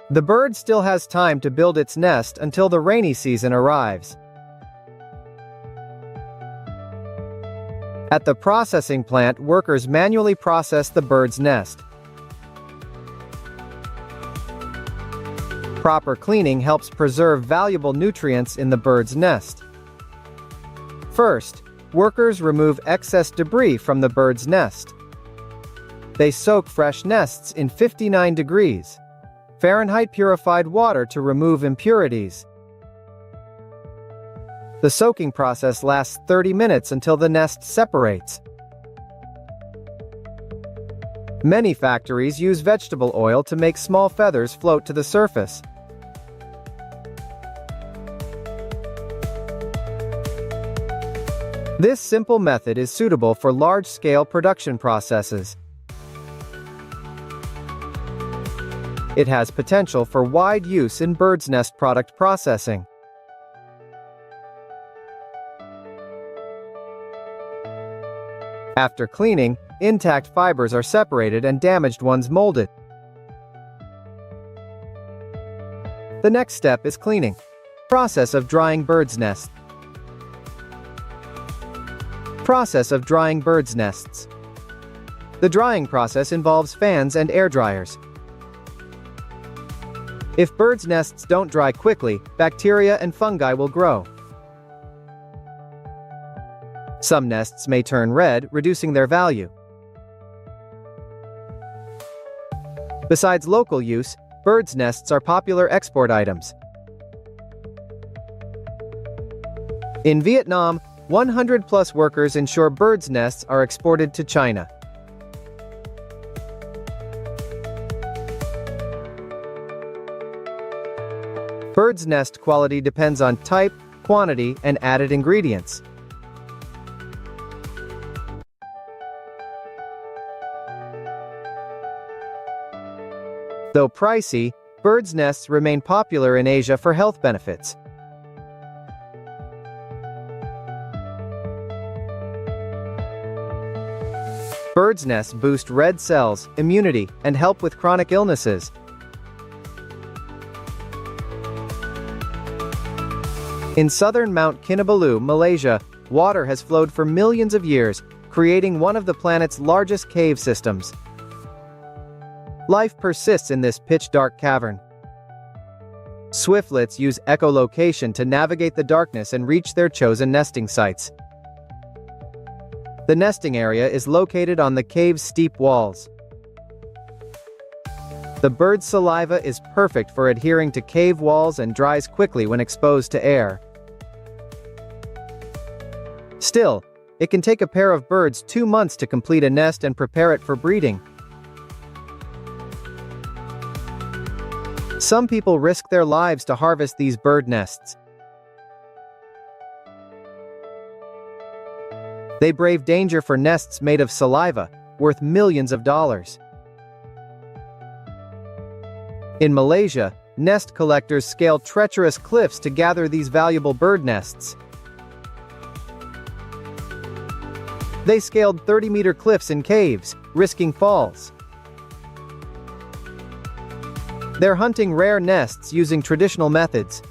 The bird still has time to build its nest until the rainy season arrives. At the processing plant, workers manually process the bird's nest. Proper cleaning helps preserve valuable nutrients in the bird's nest. First, workers remove excess debris from the bird's nest. They soak fresh nests in 59 degrees Fahrenheit purified water to remove impurities. The soaking process lasts 30 minutes until the nest separates. Many factories use vegetable oil to make small feathers float to the surface. This simple method is suitable for large-scale production processes. It has potential for wide use in bird's nest product processing. After cleaning, intact fibers are separated and damaged ones molded. The next step is cleaning. Process of drying bird's nests. Process of drying bird's nests. The drying process involves fans and air dryers. If birds' nests don't dry quickly, bacteria and fungi will grow. Some nests may turn red, reducing their value. Besides local use, birds' nests are popular export items. In Vietnam, 100+ workers ensure birds' nests are exported to China. Bird's nest quality depends on type, quantity, and added ingredients. Though pricey, birds' nests remain popular in Asia for health benefits. Birds' nests boost red cells, immunity, and help with chronic illnesses. In southern Mount Kinabalu, Malaysia, water has flowed for millions of years, creating one of the planet's largest cave systems. Life persists in this pitch-dark cavern. Swiftlets use echolocation to navigate the darkness and reach their chosen nesting sites. The nesting area is located on the cave's steep walls. The bird's saliva is perfect for adhering to cave walls and dries quickly when exposed to air. Still, it can take a pair of birds 2 months to complete a nest and prepare it for breeding. Some people risk their lives to harvest these bird nests. They brave danger for nests made of saliva, worth millions of dollars. In Malaysia, nest collectors scale treacherous cliffs to gather these valuable bird nests. They scaled 30-meter cliffs in caves, risking falls. They're hunting rare nests using traditional methods.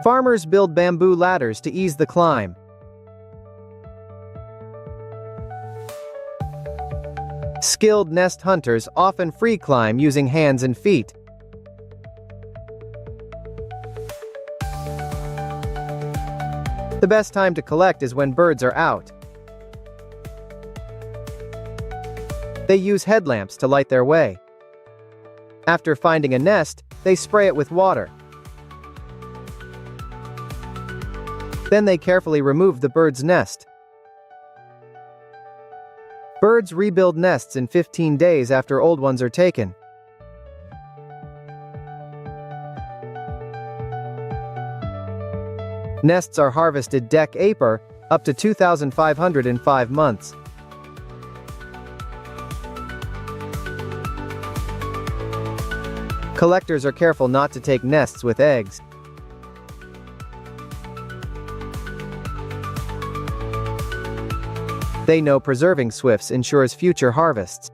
Farmers build bamboo ladders to ease the climb. Skilled nest hunters often free climb using hands and feet. The best time to collect is when birds are out. They use headlamps to light their way. After finding a nest, they spray it with water. Then they carefully remove the bird's nest. Birds rebuild nests in 15 days after old ones are taken. Nests are harvested dec-acre, up to 2,500 in 5 months. Collectors are careful not to take nests with eggs. They know preserving swifts ensures future harvests.